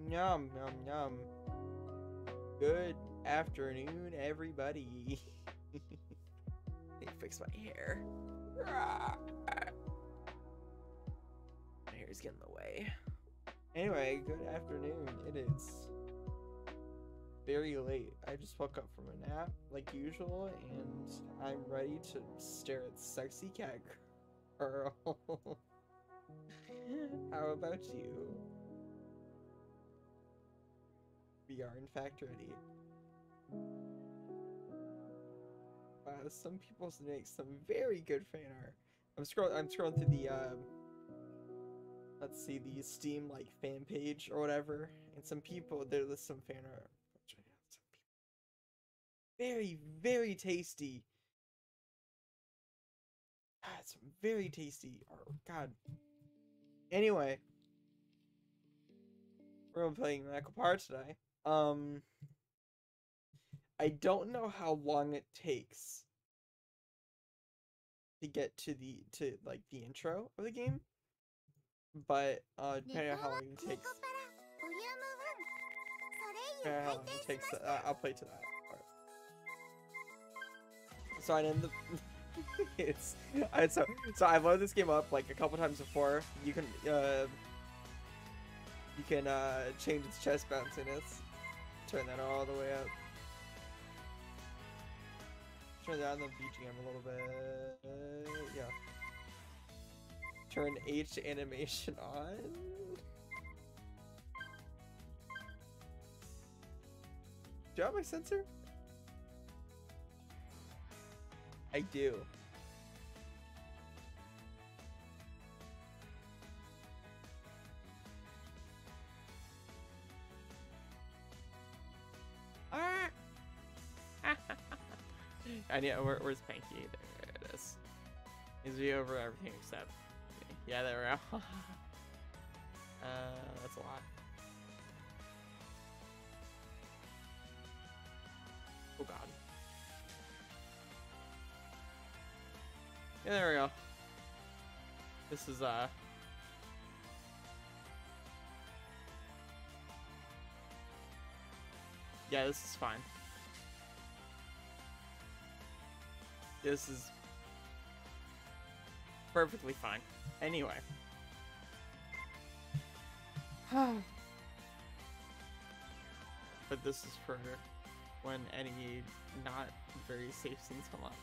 Yum, yum, yum. Good afternoon, everybody. Let me fix my hair. My hair's getting in the way. Anyway, good afternoon. It is very late. I just woke up from a nap, like usual, and I'm ready to stare at sexy cat girl. How about you? We are in fact ready. Wow, some people make some very good fan art. I'm scrolling through the let's see, the Steam like fan page or whatever, and some people there's some fan art. Very, very tasty. God, some very tasty art. God. Anyway, we're playing Michael Parr today. I don't know how long it takes to get to the intro of the game, but depending on how long it takes, I'll play to that part. So I end the so I've loaded this game up like a couple times before. You can change its chest bounciness. Turn that all the way up. Turn down the BGM a little bit. Yeah. turn H animation on. Do you have my sensor? I do. I know, where's Panky? There it is. He's be over everything except me. Yeah, there we go. That's a lot. Oh god. Yeah, there we go. This is yeah, this is fine. This is perfectly fine. Anyway. But this is for when any not very safe scenes come up.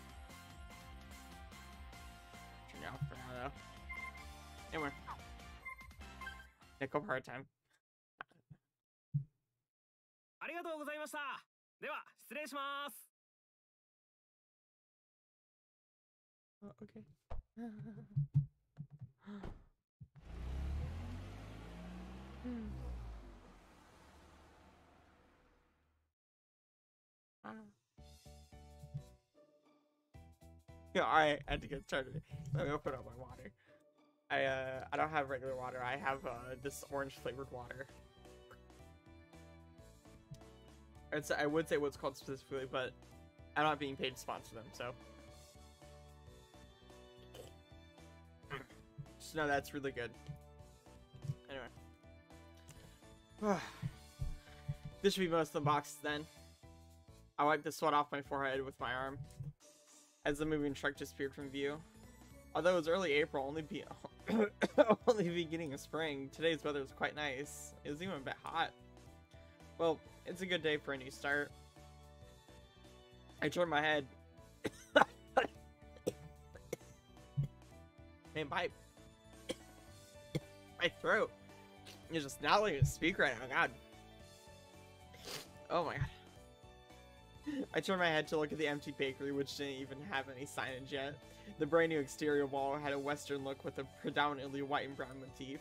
Turn off for now though. Anyway. Nickel part time. Oh, okay. Yeah, I had to get started. Let me open up my water. I don't have regular water. I have this orange flavored water. I would say what's called specifically, but I'm not being paid to sponsor them, so. Just know that's really good. Anyway. This should be most of the boxes then. I wiped the sweat off my forehead with my arm as the moving truck disappeared from view. Although it was early April, only beginning of spring, today's weather was quite nice. It was even a bit hot. Well, it's a good day for a new start. I turned my head. Man, my throat is just not letting me speak right now. God. Oh my god. I turned my head to look at the empty bakery, which didn't even have any signage yet. The brand new exterior wall had a western look with a predominantly white and brown motif.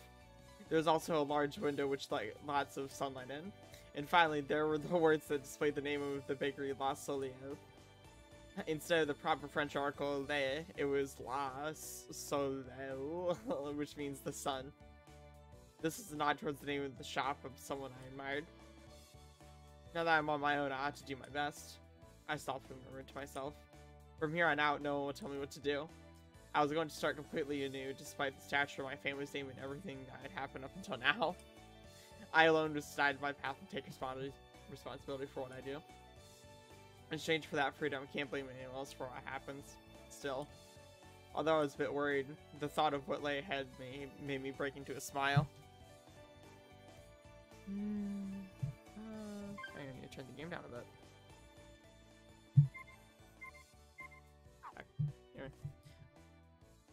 There was also a large window which let lots of sunlight in. And finally, there were the words that displayed the name of the bakery, La Soleil. Instead of the proper French article, Le, it was La Soleil, which means the sun. This is a nod towards the name of the shop of someone I admired. Now that I'm on my own, I ought to do my best. I stopped and murmured to myself. From here on out, no one will tell me what to do. I was going to start completely anew, despite the stature of my family's name and everything that had happened up until now. I alone decided my path and take responsibility for what I do. In exchange for that freedom, I can't blame anyone else for what happens. Still, although I was a bit worried, the thought of what lay ahead made me break into a smile. I need to turn the game down a bit. Anyway.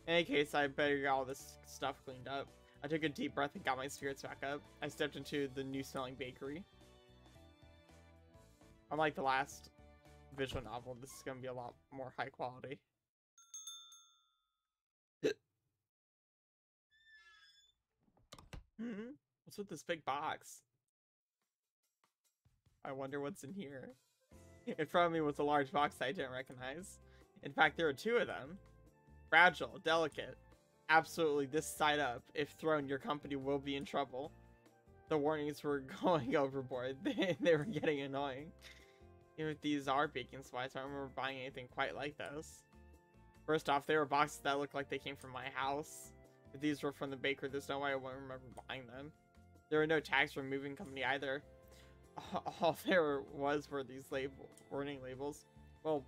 In any case, I better get all this stuff cleaned up. I took a deep breath and got my spirits back up. I stepped into the new smelling bakery. Unlike the last visual novel, this is going to be a lot more high quality. What's with this big box? I wonder what's in here. In front of me was a large box that I didn't recognize. In fact, there were two of them. Fragile, delicate. Absolutely, this side up. If thrown, your company will be in trouble. The warnings were going overboard. They were getting annoying. Even if these are baking supplies, I don't remember buying anything quite like those. First off, they were boxes that looked like they came from my house. If these were from the baker, there's no way I wouldn't remember buying them. There were no tags from moving company either. All there was were these warning labels. Well,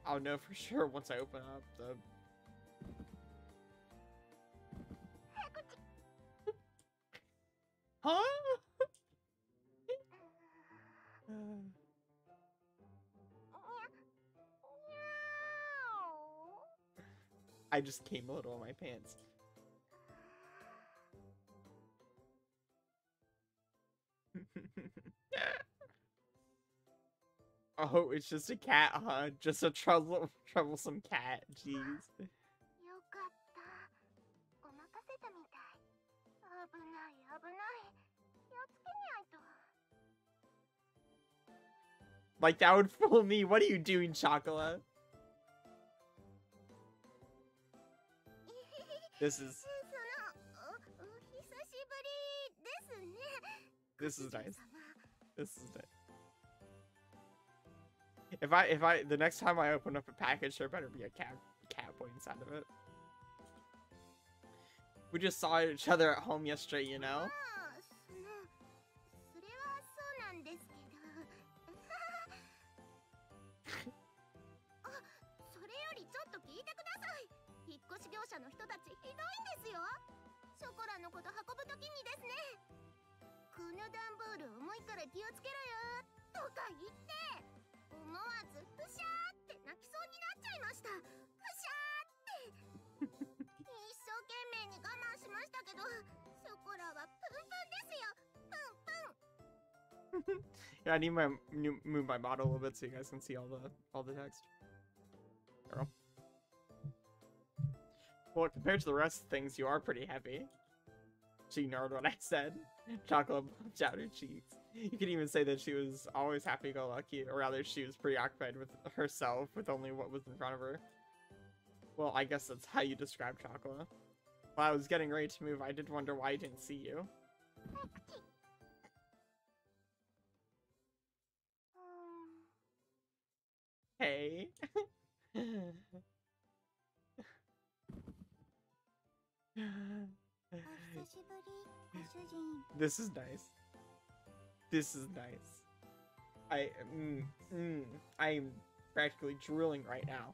I'll know for sure once I open up the... Huh? I just came a little in my pants. Oh, it's just a cat, huh? Just a troublesome cat. Jeez. Like, that would fool me. What are you doing, Chocolate? This is... This is nice. This is nice. If I, the next time I open up a package, there better be a cat boy inside of it. We just saw each other at home yesterday, you know? Yeah, I need to move my model a little bit so you guys can see all the text. Girl. Well, compared to the rest of things, you are pretty heavy. She ignored what I said. Chocolate puffed out her cheeks. You could even say that she was always happy-go-lucky, or rather, she was preoccupied with herself, with only what was in front of her. Well, I guess that's how you describe Chocolate. While I was getting ready to move, I did wonder why I didn't see you. Hey. This is nice. This is nice. I'm practically drooling right now.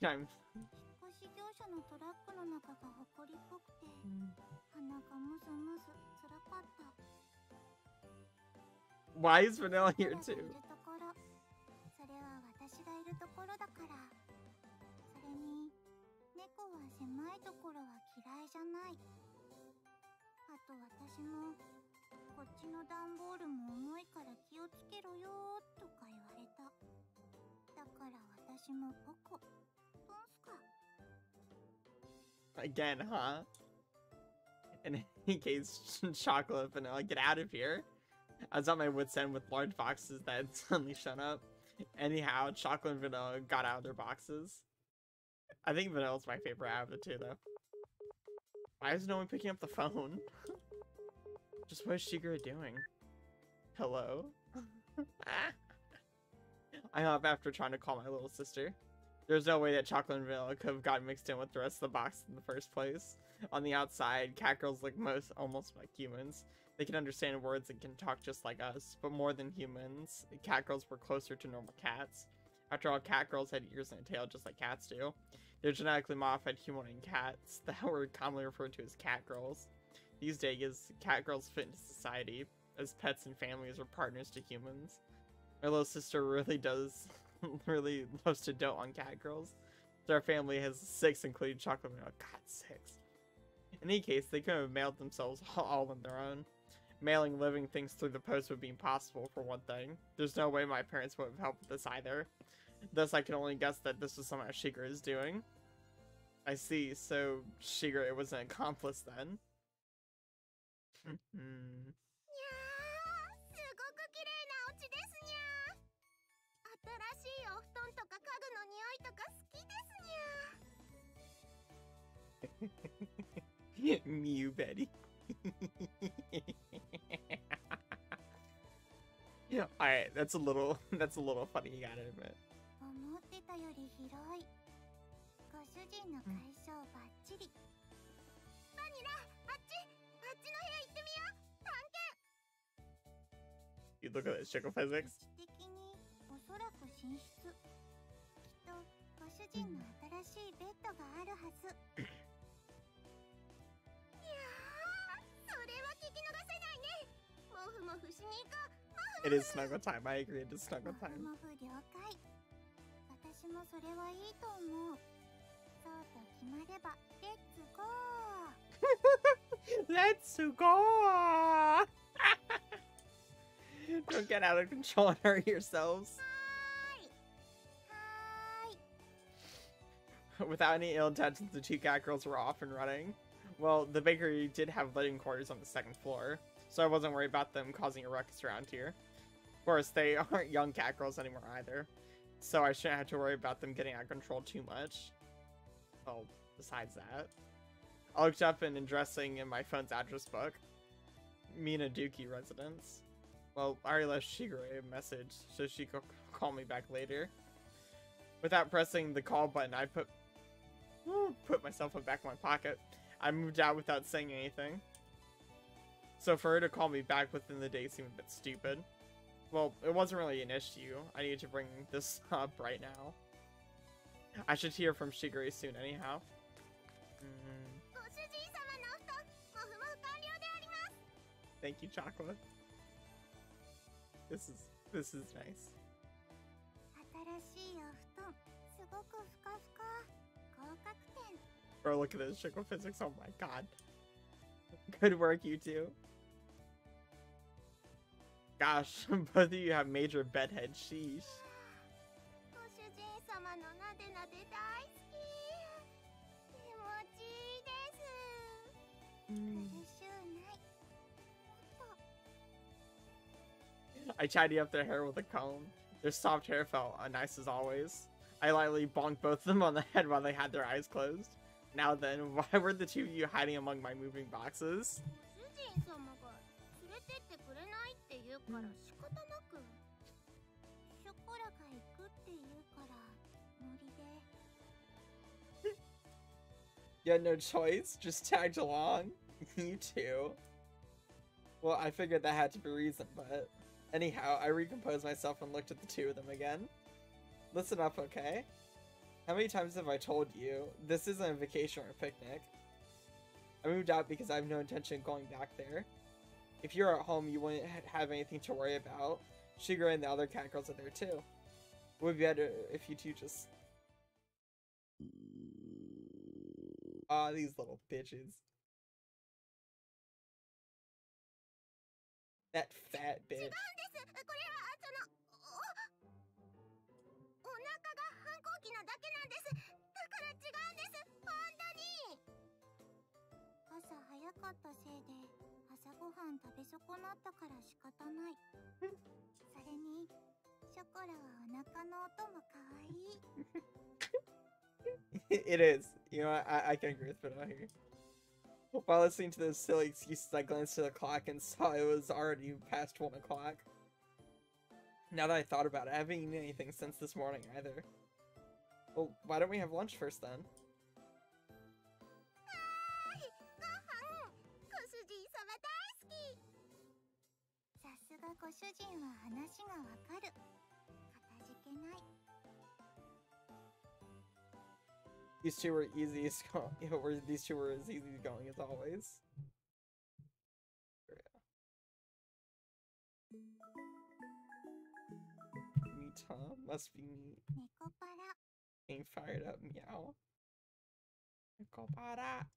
I'm... Why is Vanilla here too? Again, huh? In any case, Chocolate, Vanilla, get out of here. I was on my wit's end with large boxes that had suddenly shown up. Anyhow, Chocolate and Vanilla got out of their boxes. I think Vanilla's my favorite out of the two, though. Why is no one picking up the phone? Just what is Shigeru doing? Hello? I hung up after trying to call my little sister. There's no way that Chocolate and Vanilla could have gotten mixed in with the rest of the box in the first place. On the outside, catgirls look almost like humans. They can understand words and can talk just like us, but more than humans, catgirls were closer to normal cats. After all, catgirls had ears and a tail just like cats do. They're genetically modified humanoid cats that were commonly referred to as catgirls. These days, catgirls fit into society as pets and families or partners to humans. My little sister really loves to dote on catgirls. So our family has 6, including Chocolate and Vanilla. God, 6. In any case, they couldn't have mailed themselves all on their own. Mailing living things through the post would be impossible, for one thing. There's no way my parents would have helped with this either. Thus, I can only guess that this was something Shigeru is doing. I see, so Shigeru was an accomplice then. Mew Betty. Yeah, alright, that's a little funny, you gotta admit. You look at this chicken physics. It is snuggle time. I agree. It is snuggle time. Let's go. Don't get out of control and hurt yourselves. Without any ill intentions, the two catgirls were off and running. Well, the bakery did have living quarters on the second floor, so I wasn't worried about them causing a ruckus around here. Of course, they aren't young catgirls anymore either, so I shouldn't have to worry about them getting out of control too much. Well, besides that, I looked up and addressing in my phone's address book, Minaduki residence. Well, I already left Shigure a message, so she could call me back later. Without pressing the call button, I put myself back in my pocket. I moved out without saying anything. So for her to call me back within the day seemed a bit stupid. Well, it wasn't really an issue. I needed to bring this up right now. I should hear from Shigure soon anyhow. Thank you, Chocolate. This is nice. Bro, look at this Chico physics. Oh my god. Good work, you two. Gosh, both of you have major bedhead. Sheesh. I tidy up their hair with a comb. Their soft hair felt nice as always. I lightly bonked both of them on the head while they had their eyes closed. Now then, why were the two of you hiding among my moving boxes? You had no choice? Just tagged along? You too. Well, I figured that had to be reason, but... Anyhow, I recomposed myself and looked at the two of them again. Listen up, okay? How many times have I told you, this isn't a vacation or a picnic? I moved out because I have no intention of going back there. If you're at home, you wouldn't have anything to worry about. Shigure and the other catgirls are there too. It would be better if you two just... Aw, these little bitches. That fat bitch. It is. You know, I can agree with Fido here. While listening to those silly excuses, I glanced at the clock and saw it was already past 1 o'clock. Now that I thought about it, I haven't eaten anything since this morning either. Well, why don't we have lunch first then? These two were as easy going as always. Meat, huh? Must be meat. Being fired up, meow. Nekopara.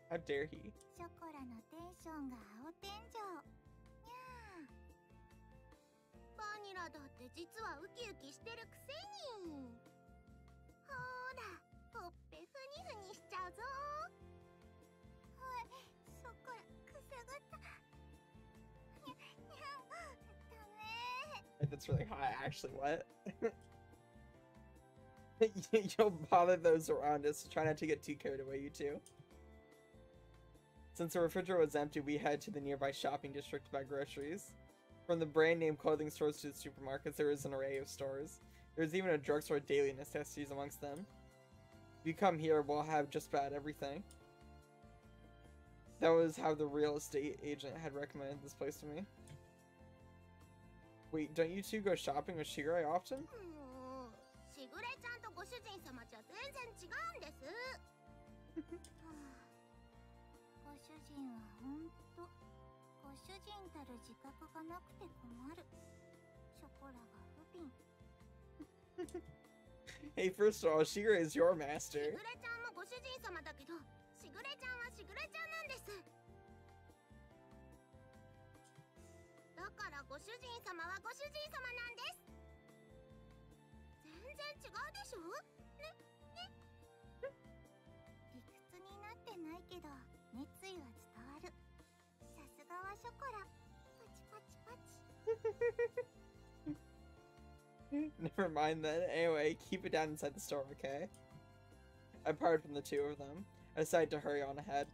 How dare he? That's really hot. Actually, what? You'll bother those around us. Try not to get too carried away, you two. Since the refrigerator was empty, we head to the nearby shopping district to buy groceries. From the brand name clothing stores to the supermarkets, there is an array of stores. There's even a drugstore of daily necessities amongst them. If you come here, we'll have just about everything. That was how the real estate agent had recommended this place to me. Wait, don't you two go shopping with Shigure often? Hey, first of all, Shigra is your master. Never mind then. Anyway, keep it down inside the store, okay? I parted from the two of them. I decided to hurry on ahead.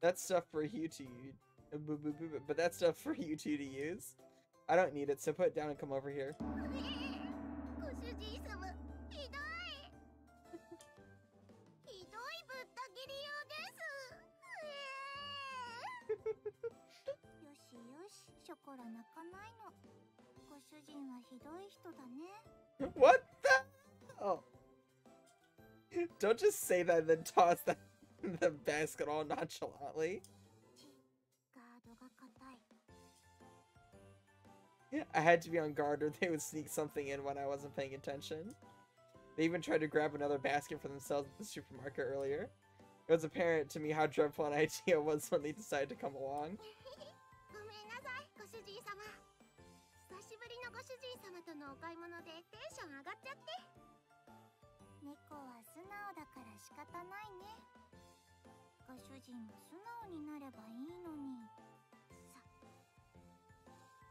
That's stuff for you to use. But that's stuff for you two to use. I don't need it, so put it down and come over here. What the hell? Don't just say that and then toss that in the basket all nonchalantly. I had to be on guard or they would sneak something in when I wasn't paying attention. They even tried to grab another basket for themselves at the supermarket earlier. It was apparent to me how dreadful an idea was when they decided to come along.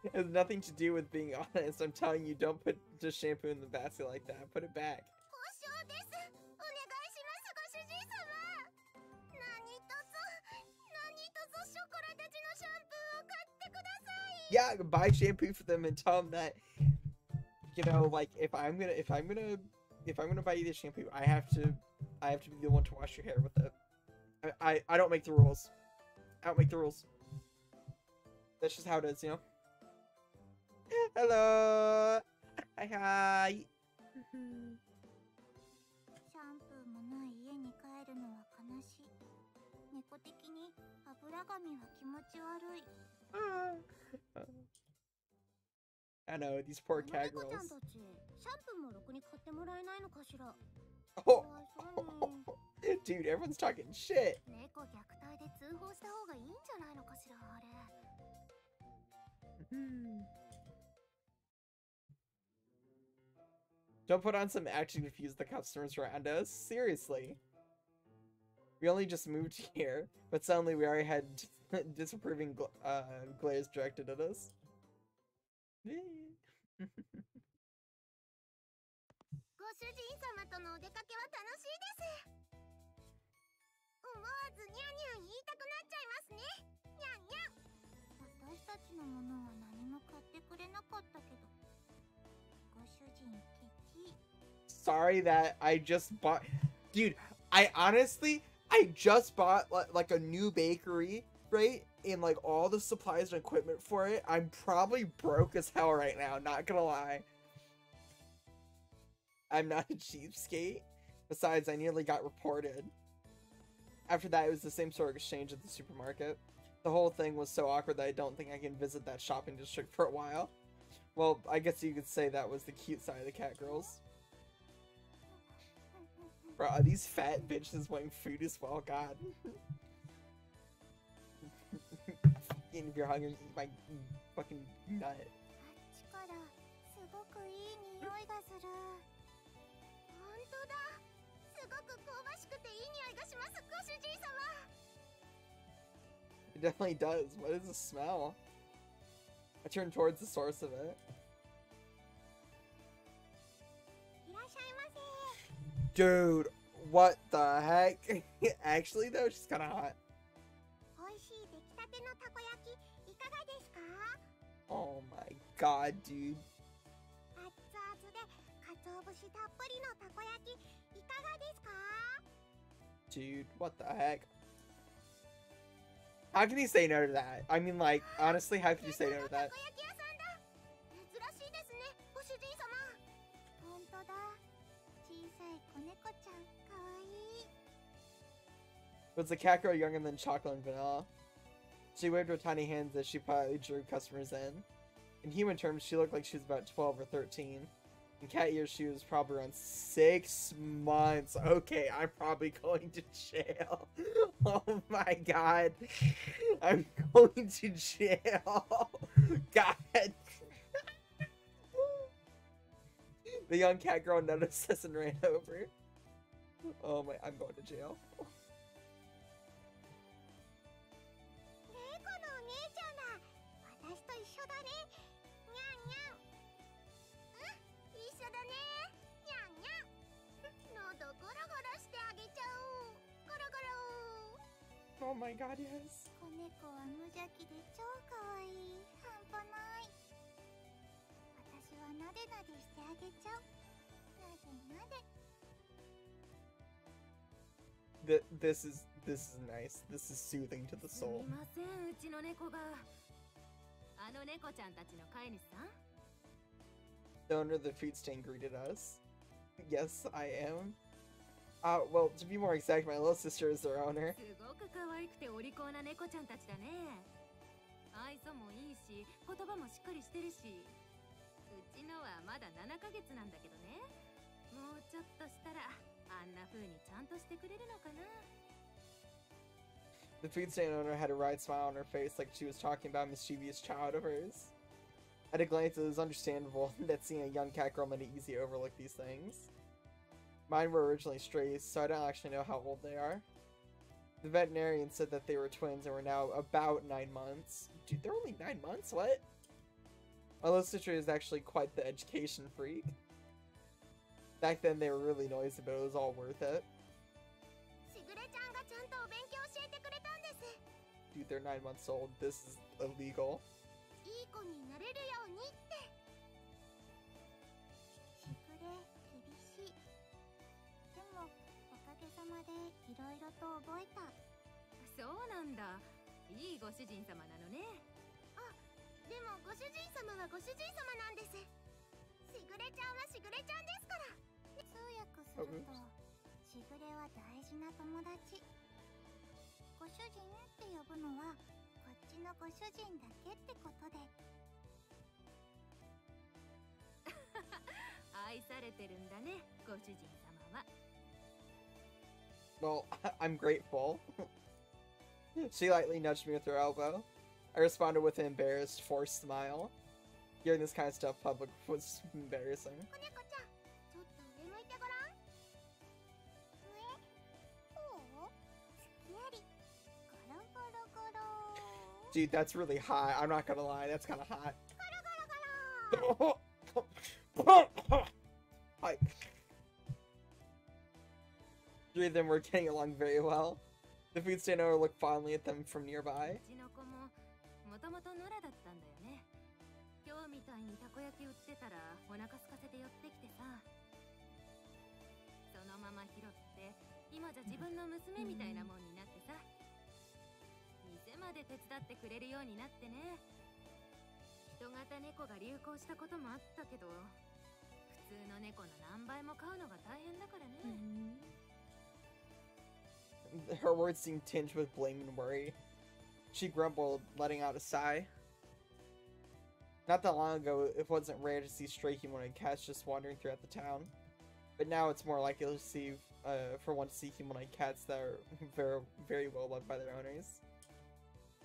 It has nothing to do with being honest. I'm telling you, don't put the shampoo in the basket like that. Put it back. Yeah, buy shampoo for them and tell them that, you know, like if I'm gonna buy you this shampoo, I have to be the one to wash your hair with it. I don't make the rules. I don't make the rules. That's just how it is, you know. Hello. Hi hi. I know, these poor catgirls. Oh. Dude, everyone's talking shit. Don't put on some action to confuse the customers around us. Seriously. We only just moved here, but suddenly we already had disapproving glares directed at us. Sorry that I just bought... Dude, I just bought like a new bakery, right? And like all the supplies and equipment for it. I'm probably broke as hell right now, not gonna lie. I'm not a cheapskate. Besides, I nearly got reported. After that, it was the same sort of exchange at the supermarket. The whole thing was so awkward that I don't think I can visit that shopping district for a while. Well, I guess you could say that was the cute side of the catgirls. Bro, are these fat bitches wanting food as well? God. And if you're hungry, eat my fucking nut. It definitely does. What is the smell? I turn towards the source of it. Dude, what the heck? Actually though, she's kinda hot. Oh my god, dude. Dude, what the heck? How can you say no to that? I mean, like, honestly, how can you say no to that? Was the cat girl younger than chocolate and vanilla? She waved her tiny hands as she politely drew customers in. In human terms, she looked like she was about 12 or 13. In cat years, she was probably around 6 months. Okay, I'm probably going to jail. Oh my god. I'm going to jail. God. The young cat girl noticed this and ran over. Oh my, I'm going to jail. Oh my god, yes. This is nice. This is soothing to the soul. The owner of the food stand greeted us. Yes, I am. Well, to be more exact, my little sister is their owner. The food stand owner had a wry smile on her face like she was talking about a mischievous child of hers. At a glance, it was understandable that seeing a young cat girl made it easy to overlook these things. Mine were originally strays, so I don't actually know how old they are. The veterinarian said that they were twins and were now about 9 months. Dude, they're only 9 months? What? My little sister is actually quite the education freak. Back then, they were really noisy, but it was all worth it. Dude, they're 9 months old. This is illegal. Well, I'm grateful. She lightly nudged me with her elbow. I responded with an embarrassed, forced smile. Hearing this kind of stuff public was embarrassing. Dude, that's really hot. I'm not gonna lie, that's kind of hot. Hi. Three of them were getting along very well. The food stand owner looked fondly at them from nearby. Her words seemed tinged with blame and worry. She grumbled, letting out a sigh. Not that long ago, it wasn't rare to see stray humanoid cats just wandering throughout the town. But now it's more likely to see, for one to see humanoid cats that are very well loved by their owners.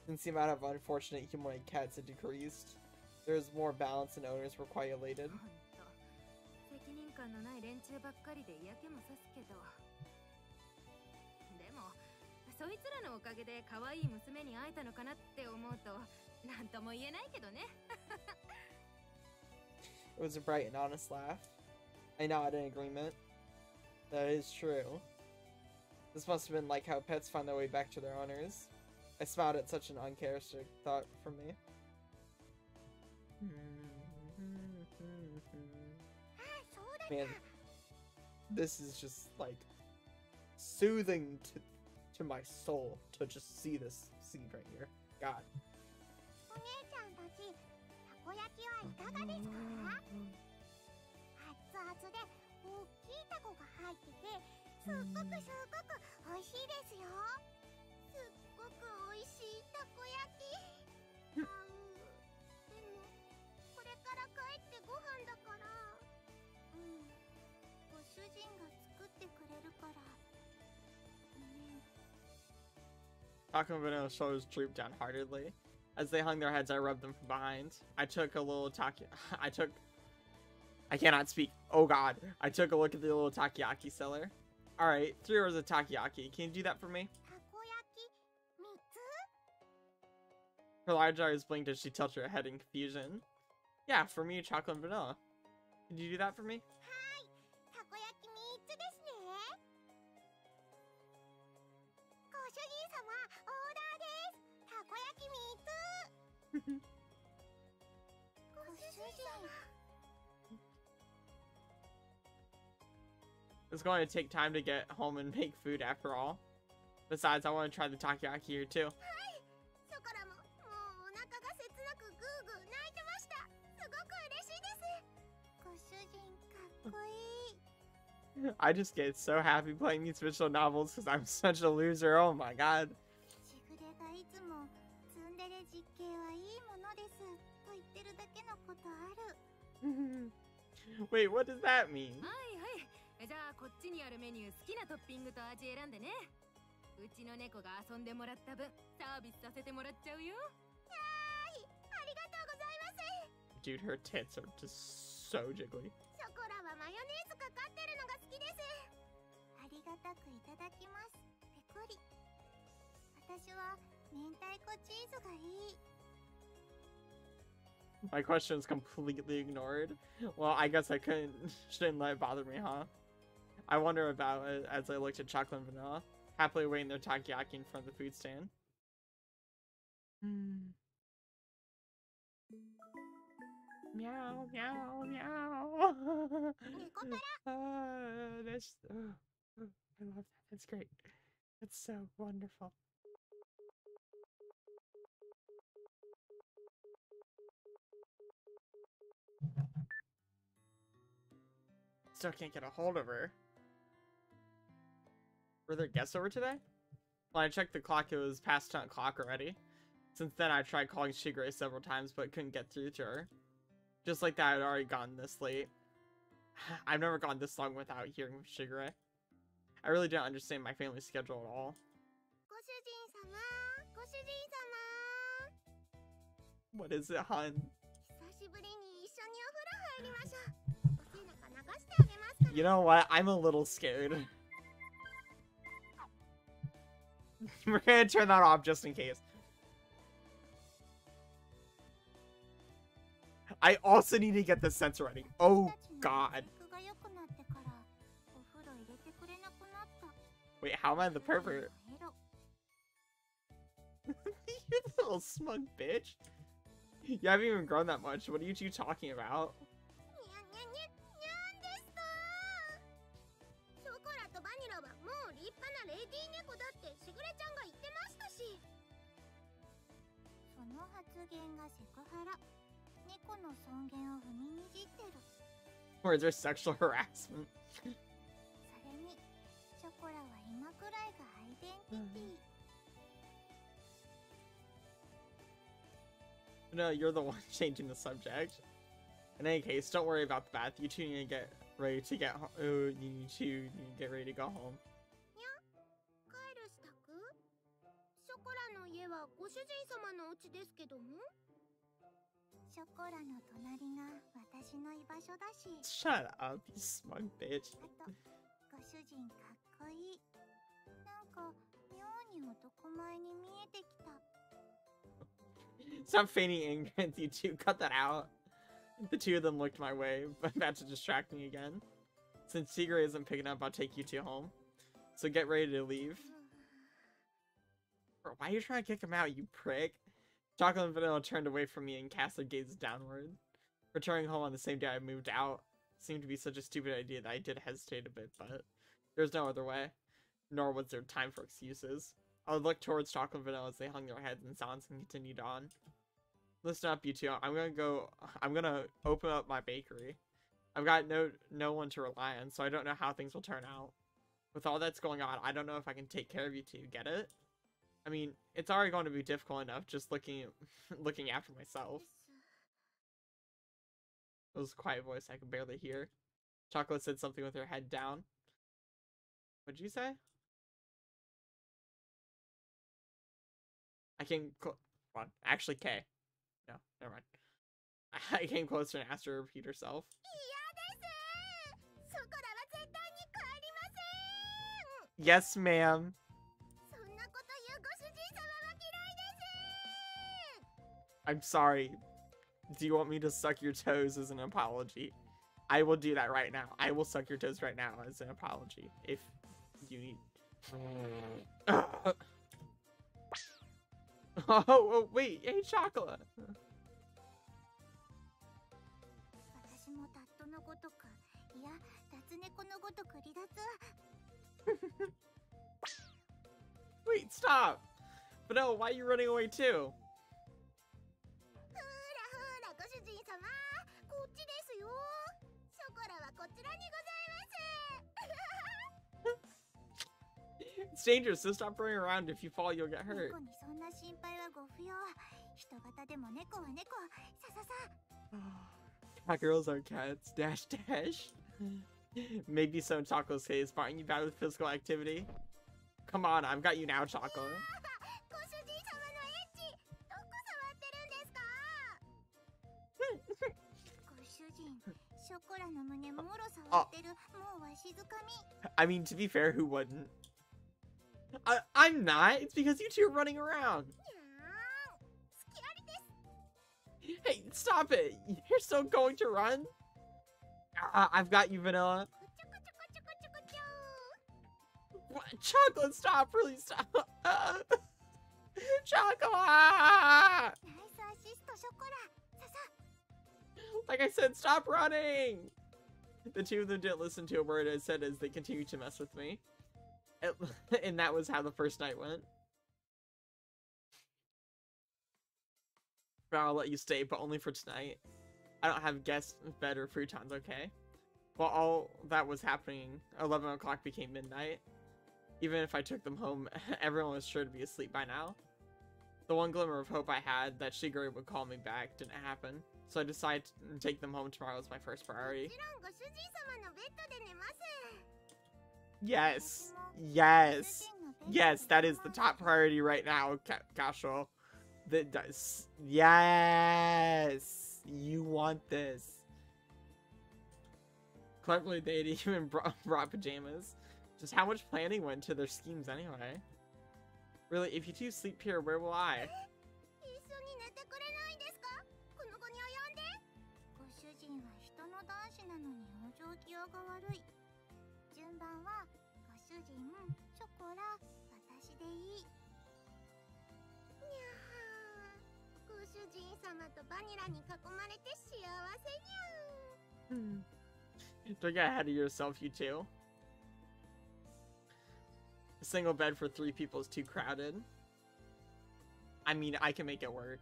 Since the amount of unfortunate humanoid cats had decreased, there was more balance and owners were quite elated. It was a bright and honest laugh. I nodded in agreement. That is true. This must have been like how pets find their way back to their owners. I smiled at such an uncharacteristic thought from me. Man, this is just like soothing to my soul to just see this scene right here. God. お姉ちゃんたち、たこ焼きはいかがですか？熱々で大きいタコが入ってて、すっごく美味しいですよ。すっごく美味しいたこ焼き。でもこれから帰ってご飯だから、ご主人が作ってくれるから。Chocolate and vanilla shoulders drooped down heartedly. As they hung their heads, I rubbed them from behind. I took a little I cannot speak. Oh god. I took a look at the little takoyaki seller. Alright, 3 orders of takoyaki. Can you do that for me? Her large eyes blinked as she tilted her head in confusion. Yeah, for me, chocolate and vanilla. Could you do that for me? It's going to take time to get home and make food after all. Besides, I want to try the takoyaki here too. I just get so happy playing these visual novels because I'm such a loser. Oh my god. Wait, what does that mean? Dude, her tits are just so jiggly. My question is completely ignored. Well, I guess I shouldn't let it bother me, huh? I wonder about it as I looked at chocolate and vanilla, happily waiting their takoyaki in front of the food stand. Meow, meow, meow. I love that. That's great. That's so wonderful. Still can't get a hold of her. Were there guests over today? When I checked the clock, it was past 10 o'clock already. Since then, I tried calling Shigure several times, but couldn't get through to her. Just like that, I'd already gone this late. I've never gone this long without hearing from Shigure. I really don't understand my family's schedule at all. What is it, hun? You know what? I'm a little scared. We're gonna turn that off just in case. I also need to get the sensor ready. Oh god. Wait, how am I the pervert? You little smug bitch. You haven't even grown that much. What are you two talking about? Or is there sexual harassment? No, you're the one changing the subject. In any case, don't worry about the bath. You two need to get ready to get home. You need to get ready to go home. Shut up, you smug bitch. Stop feigning ignorance, you two. Cut that out. The two of them looked my way, but about to distract me again. Since Shigure isn't picking up, I'll take you two home. So get ready to leave. Bro, why are you trying to kick him out, you prick? Chocolate and vanilla turned away from me and cast their gazes downward. Returning home on the same day I moved out seemed to be such a stupid idea that I did hesitate a bit, but there's no other way. nor was there time for excuses. I would look towards Chocolate and Vanilla as they hung their heads in silence and continued on. Listen up, you two. I'm gonna open up my bakery. I've got no one to rely on, so I don't know how things will turn out. With all that's going on, I don't know if I can take care of you two. Get it? I mean, it's already going to be difficult enough just looking after myself. It was a quiet voice I could barely hear. Chocolate said something with her head down. What'd you say? I came on. Actually, K. No, never mind. I came closer and asked her to repeat herself. Yes, ma'am. I'm sorry. Do you want me to suck your toes as an apology? I will do that right now. I will suck your toes right now as an apology. If you need... oh, wait. Hey, Chocolate. Wait, stop. Vanilla, why are you running away too? It's dangerous, so stop running around. If you fall, you'll get hurt. Cat girls are cats. Dash dash. Maybe so in Chocolate's case. Aren't you bad with physical activity? Come on, I've got you now, Chocolate. I mean, to be fair, who wouldn't? I'm not. It's because you two are running around. Hey, stop it. You're still going to run? I've got you, Vanilla. What? Chocolate, stop. Really, stop. Chocolate! Like I said, stop running! The two of them didn't listen to a word I said as they continued to mess with me. And that was how the first night went. But I'll let you stay, but only for tonight. I don't have guest bed or futons, okay? While all that was happening, 11 o'clock became midnight. Even if I took them home, everyone was sure to be asleep by now. The one glimmer of hope I had that Shigure would call me back didn't happen, so I decided to take them home tomorrow as my first priority. Yes. Yes. Yes, that is the top priority right now, Casual. That does. Yes. You want this. Cleverly, they had even brought pajamas. Just how much planning went into their schemes anyway? Really, if you two sleep here, where will I? Don't get ahead of yourself, you two. A single bed for 3 people is too crowded. I mean, I can make it work.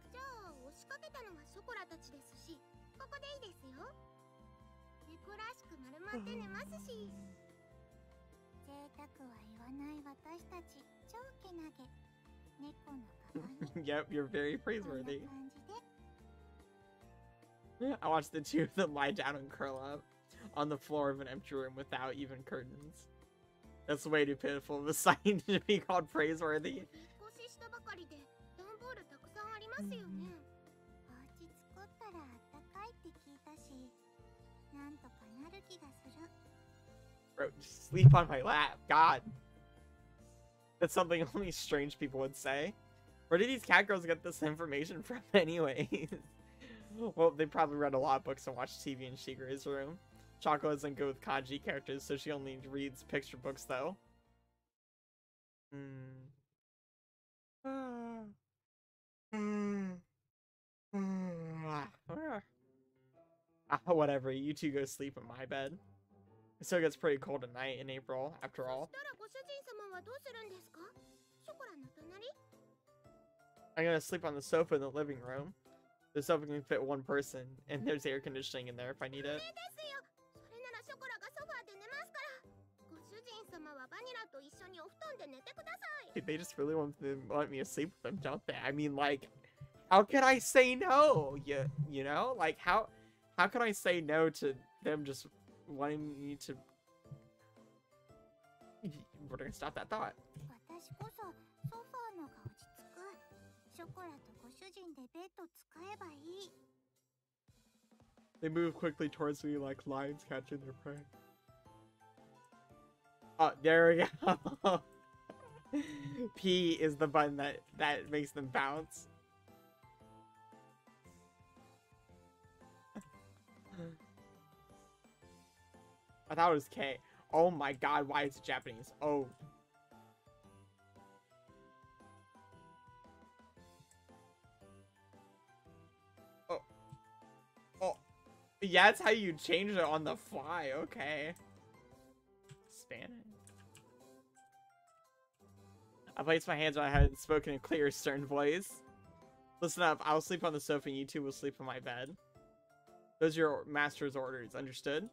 Yep, you're very praiseworthy. I watched the two of them lie down and curl up on the floor of an empty room without even curtains. That's way too pitiful of a sight to be called praiseworthy. Bro, just sleep on my lap. God. That's something only strange people would say. Where did these cat girls get this information from anyways? Well, they probably read a lot of books and watched TV in Shigure's room. Chocolate isn't good with kanji characters, so she only reads picture books, though. Whatever, you two go sleep in my bed. It still gets pretty cold at night in April, after all. I'm gonna sleep on the sofa in the living room. The sofa can fit one person, and there's air conditioning in there if I need it. Dude, they just really want me to sleep with them, don't they? I mean, like, how can I say no? You know? Like, how can I say no to them just wanting me to... We're gonna stop that thought. They move quickly towards me like lions catching their prey. Oh, there we go. P is the button that makes them bounce. I thought it was K. Oh my god, why is it Japanese? Oh. Oh. Oh. Yeah, that's how you change it on the fly. Okay. Spanish. I placed my hands on my head and spoke in a clear, stern voice. Listen up, I'll sleep on the sofa and you two will sleep on my bed. Those are your master's orders, understood?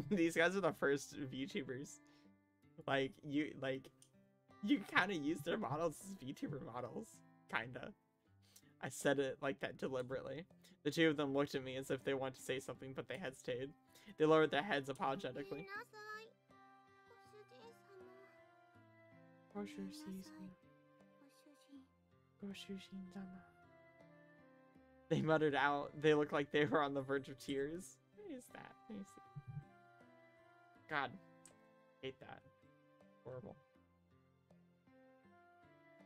These guys are the first VTubers. Like, you kind of use their models as VTuber models. Kinda. I said it like that deliberately. The two of them looked at me as if they wanted to say something, but they hesitated. They lowered their heads apologetically. They muttered out. They looked like they were on the verge of tears. What is that? Let me see. God. Hate that. Horrible.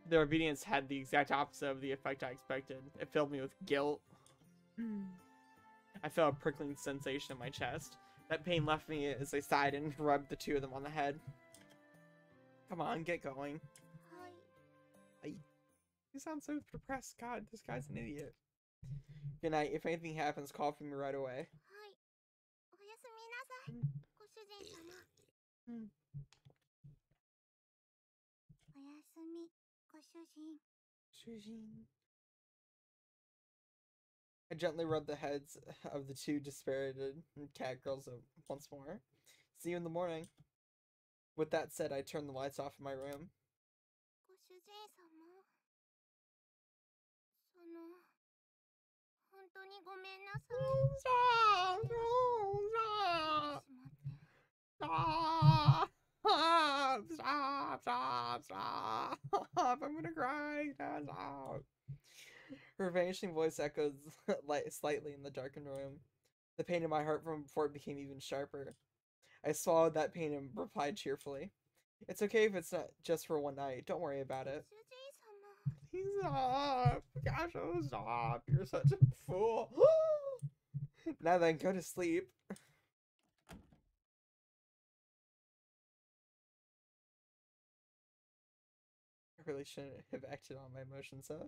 Their obedience had the exact opposite of the effect I expected. It filled me with guilt. I felt a prickling sensation in my chest. That pain left me as I sighed and rubbed the two of them on the head. Come on, get going. You sound so depressed. God, this guy's an idiot. Good night. If anything happens, call for me right away. I gently rubbed the heads of the two dispirited catgirls once more. See you in the morning. With that said, I turned the lights off in my room. Stop! Stop! I'm gonna cry. Stop. Her vanishing voice echoes slightly in the darkened room. The pain in my heart from before it became even sharper. I swallowed that pain and replied cheerfully. It's okay if it's not just for one night. Don't worry about it. Please stop. Gosh, oh, stop. You're such a fool. Now then, go to sleep. I really shouldn't have acted on my emotions, huh?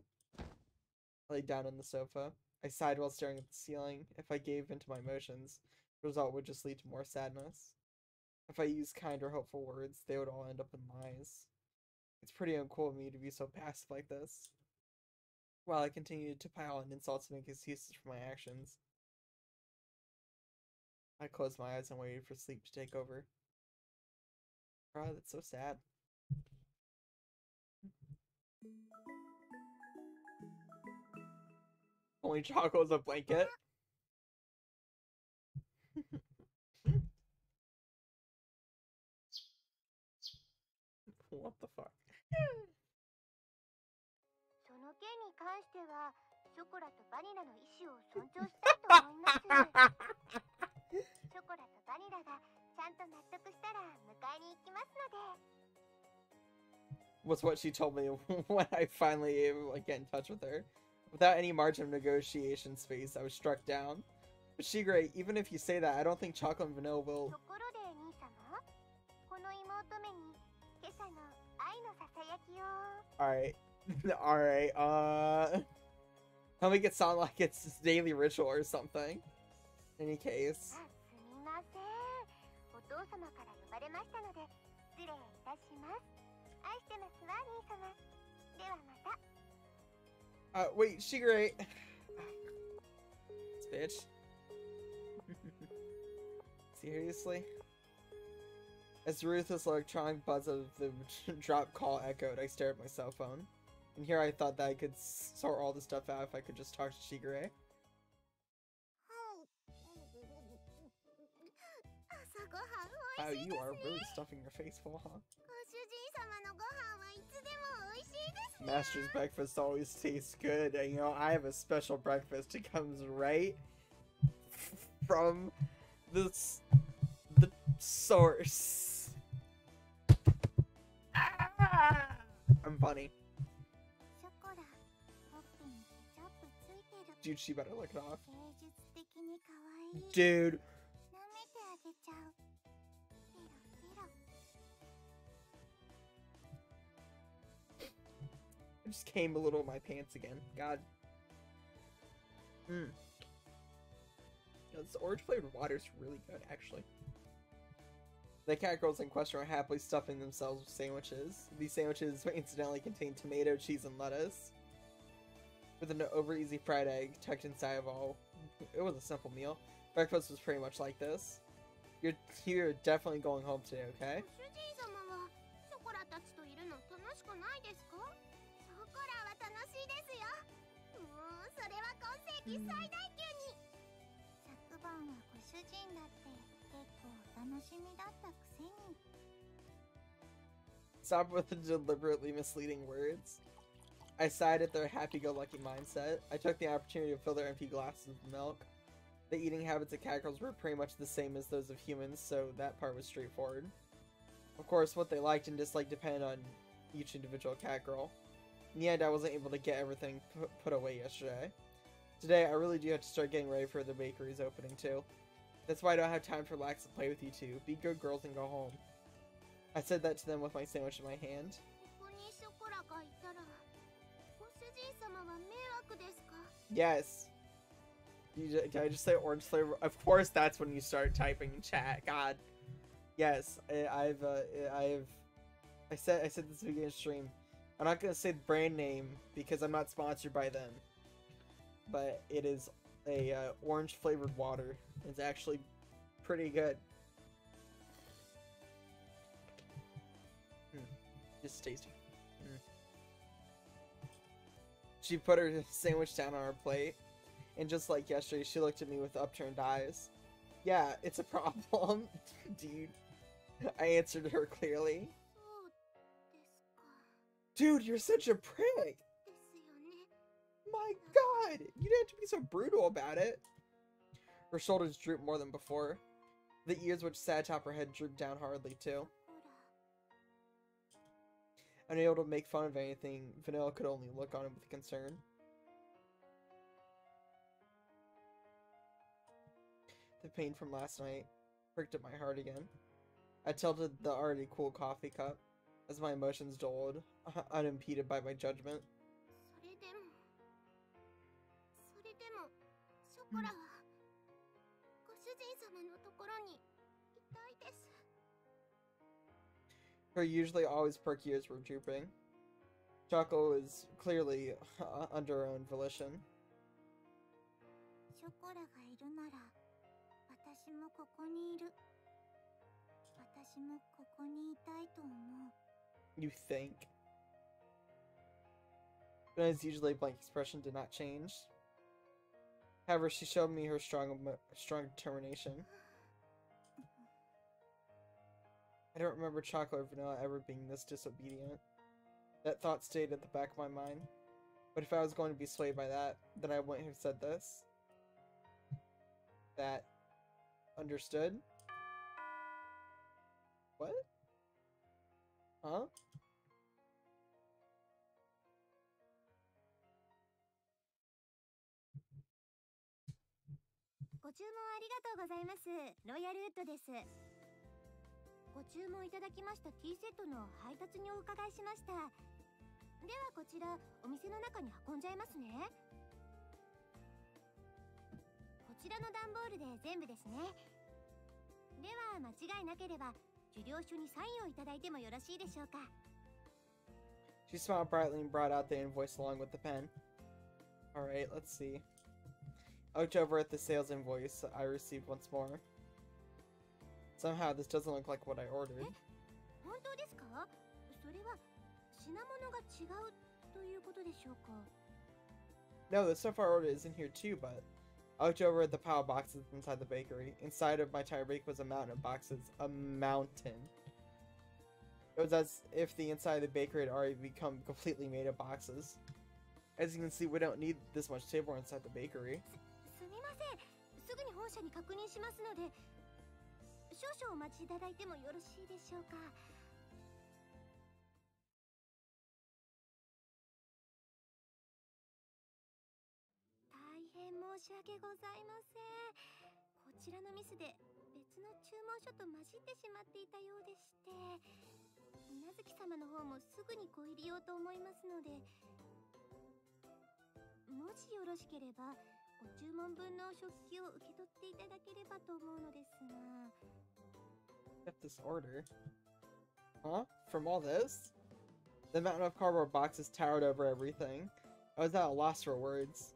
I lay down on the sofa. I sighed while staring at the ceiling. If I gave into my emotions, the result would just lead to more sadness. If I used kind or hopeful words, they would all end up in lies. It's pretty uncool of me to be so passive like this. While I continued to pile on insults and make excuses for my actions, I closed my eyes and waited for sleep to take over. God, that's so sad. Only chocolate was a blanket. What the fuck? Was what she told me when I finally able to get in touch with her. Without any margin of negotiation space, I was struck down. But Shigure, even if you say that, I don't think chocolate and vanilla will... Alright, Alright, help make it sound like it's his daily ritual or something. In any case. あ、すみません。お父様から呼ばれましたので、失礼いたします。愛してますわ、兄様。ではまた。Wait, Shigure. This bitch. Seriously? As the ruthless electronic buzz of the drop call echoed, I stared at my cell phone. And here I thought that I could sort all the stuff out if I could just talk to Shigure. Wow, you are really stuffing your face full, huh? Master's breakfast always tastes good. And, you know, I have a special breakfast. It comes right from the source. I'm funny. Dude, she better lick it off. Dude. I just came a little in my pants again. God. This orange flavored water is really good, actually. The cat girls in question are happily stuffing themselves with sandwiches. These sandwiches incidentally contain tomato, cheese, and lettuce, with an over-easy fried egg tucked inside of all. It was a simple meal. Breakfast was pretty much like this. You're definitely going home today, okay? Stop with the deliberately misleading words. I sighed at their happy-go-lucky mindset. I took the opportunity to fill their empty glasses with milk. The eating habits of catgirls were pretty much the same as those of humans, so that part was straightforward. Of course, what they liked and disliked depended on each individual catgirl. In the end, I wasn't able to get everything put away yesterday. Today, I really do have to start getting ready for the bakery's opening, too. That's why I don't have time to relax and play with you two. Be good girls and go home. I said that to them with my sandwich in my hand. Yes. Did I just say orange flavor? Of course that's when you start typing in chat. God. Yes, I said this at the beginning of the stream. I'm not gonna say the brand name because I'm not sponsored by them. But it is a orange flavored water. It's actually pretty good. Just tasty. She put her sandwich down on her plate, and just like yesterday, she looked at me with upturned eyes. Yeah, it's a problem, dude. I answered her clearly. Dude, you're such a prick! My god! You didn't have to be so brutal about it. Her shoulders drooped more than before. The ears which sat atop her head drooped down hardly, too. Unable to make fun of anything, Vanilla could only look on him with concern. The pain from last night pricked at my heart again. I tilted the already cool coffee cup as my emotions dulled, unimpeded by my judgment. Her usually always perky ears were drooping. Choco was clearly under her own volition. You think? Vanna's usually blank expression did not change. However, she showed me her strong determination. I don't remember Chocolate or Vanilla ever being this disobedient. That thought stayed at the back of my mind. But if I was going to be swayed by that, then I wouldn't have said this. That. Understood? What? Huh? ではこちらお店の中に運んじゃいますね。こちらの段ボールで全部ですね。では間違いなければ受領書にサインをいただいてもよろしいでしょうか。 She smiled brightly and brought out the invoice along with the pen. Alright, let's see. I looked over at the sales invoice I received once more. Somehow this doesn't look like what I ordered. 本当ですか？それは品物が違うということでしょうか？ No, the stuff I ordered is in here too, but I looked over at the pile of boxes inside the bakery. Inside of my tire bake was a mountain of boxes. A mountain. It was as if the inside of the bakery had already become completely made of boxes. As you can see, we don't need this much tableware inside the bakery. すみません。すぐに本社に確認しますので、少々お待ちいただいてもよろしいでしょうか。大変申し訳ございません。こちらのミスで別の注文書と混じってしまっていたようでして、水無月様の方もすぐにご入りようと思いますので、もしよろしければご注文分の食器を受け取っていただければと思うのですが。Get this order. Huh? From all this? The mountain of cardboard boxes towered over everything. I was at a loss for words.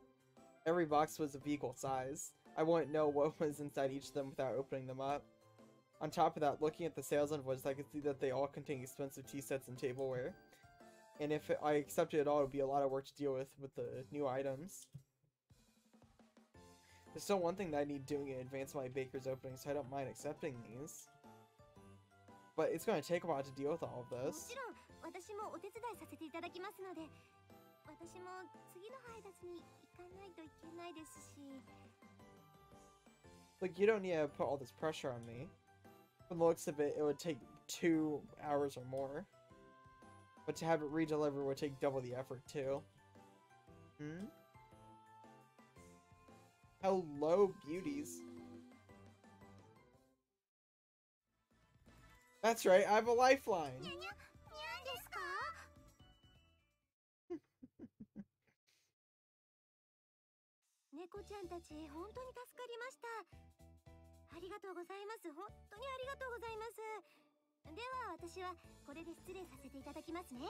Every box was of equal size. I wouldn't know what was inside each of them without opening them up. On top of that, looking at the sales invoice, I could see that they all contain expensive tea sets and tableware. And if I accepted it all, it would be a lot of work to deal with the new items. There's still one thing that I need doing in advance of my baker's opening, so I don't mind accepting these. But it's going to take a while to deal with all of this. もちろん私もお手伝いさせていただきますので、私も次の配達に行かないといけないですし。Like, you don't need to put all this pressure on me. From the looks of it, it would take 2 hours or more. But to have it re-delivered would take double the effort, too. Hmm? Hello, beauties. That's right, I have a lifeline! にゃにゃ、にゃんですか？猫ちゃんたち、本当に助かりました。ありがとうございます。本当にありがとうございます。では私はこれで失礼させていただきますね。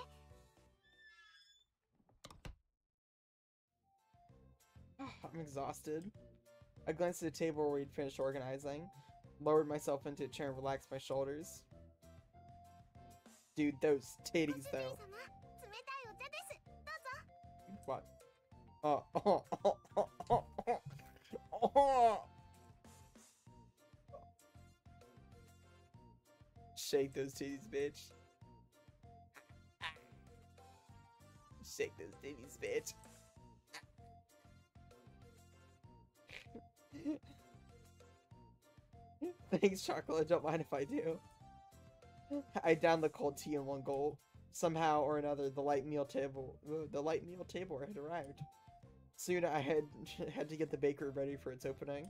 I'm exhausted. I glanced at the table where we'd finished organizing, lowered myself into a chair and relaxed my shoulders. Dude, those titties though. What? Shake those titties, bitch. Shake those titties, bitch. Thanks, Chocolate. Don't mind if I do. I downed the cold tea in one gulp. Somehow or another, the light meal table had arrived. Soon I had to get the bakery ready for its opening.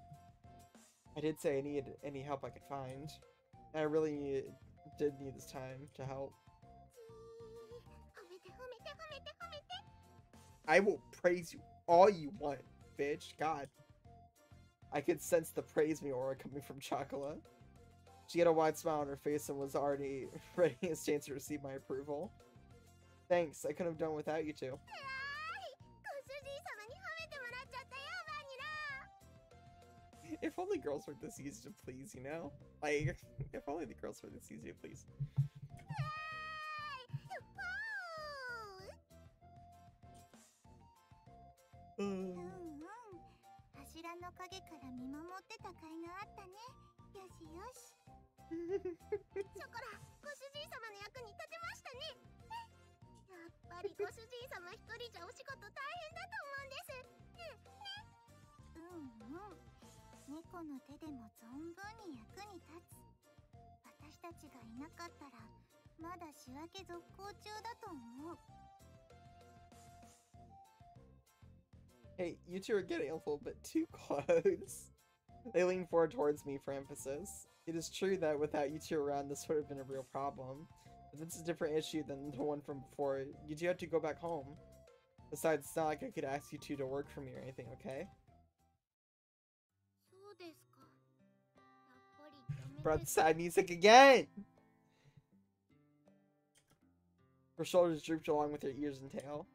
I did say I needed any help I could find. And I really did need this time to help. I will praise you all you want, bitch. God. I could sense the praise me aura coming from Chocola. She had a wide smile on her face and was already ready as chance to receive my approval. Thanks, I couldn't have done without you two. If only girls were this easy to please, you know? Like, if only the girls were this easy to please. 柱の陰から見守ってた甲斐があったね。よしよし。ショコラ、ご主人様の役に立てましたね。やっぱりご主人様一人じゃお仕事大変だと思うんです。猫の手でも存分に役に立つ。私たちがいなかったらまだ仕分け続行中だと思う。Hey, you two are getting a little bit too close. They lean forward towards me for emphasis. It is true that without you two around, this would have been a real problem. But this is a different issue than the one from before. You do have to go back home. Besides, it's not like I could ask you two to work for me or anything, okay? そうですか。やっぱりダメ Brought です。 sad music again! Her shoulders drooped along with her ears and tail.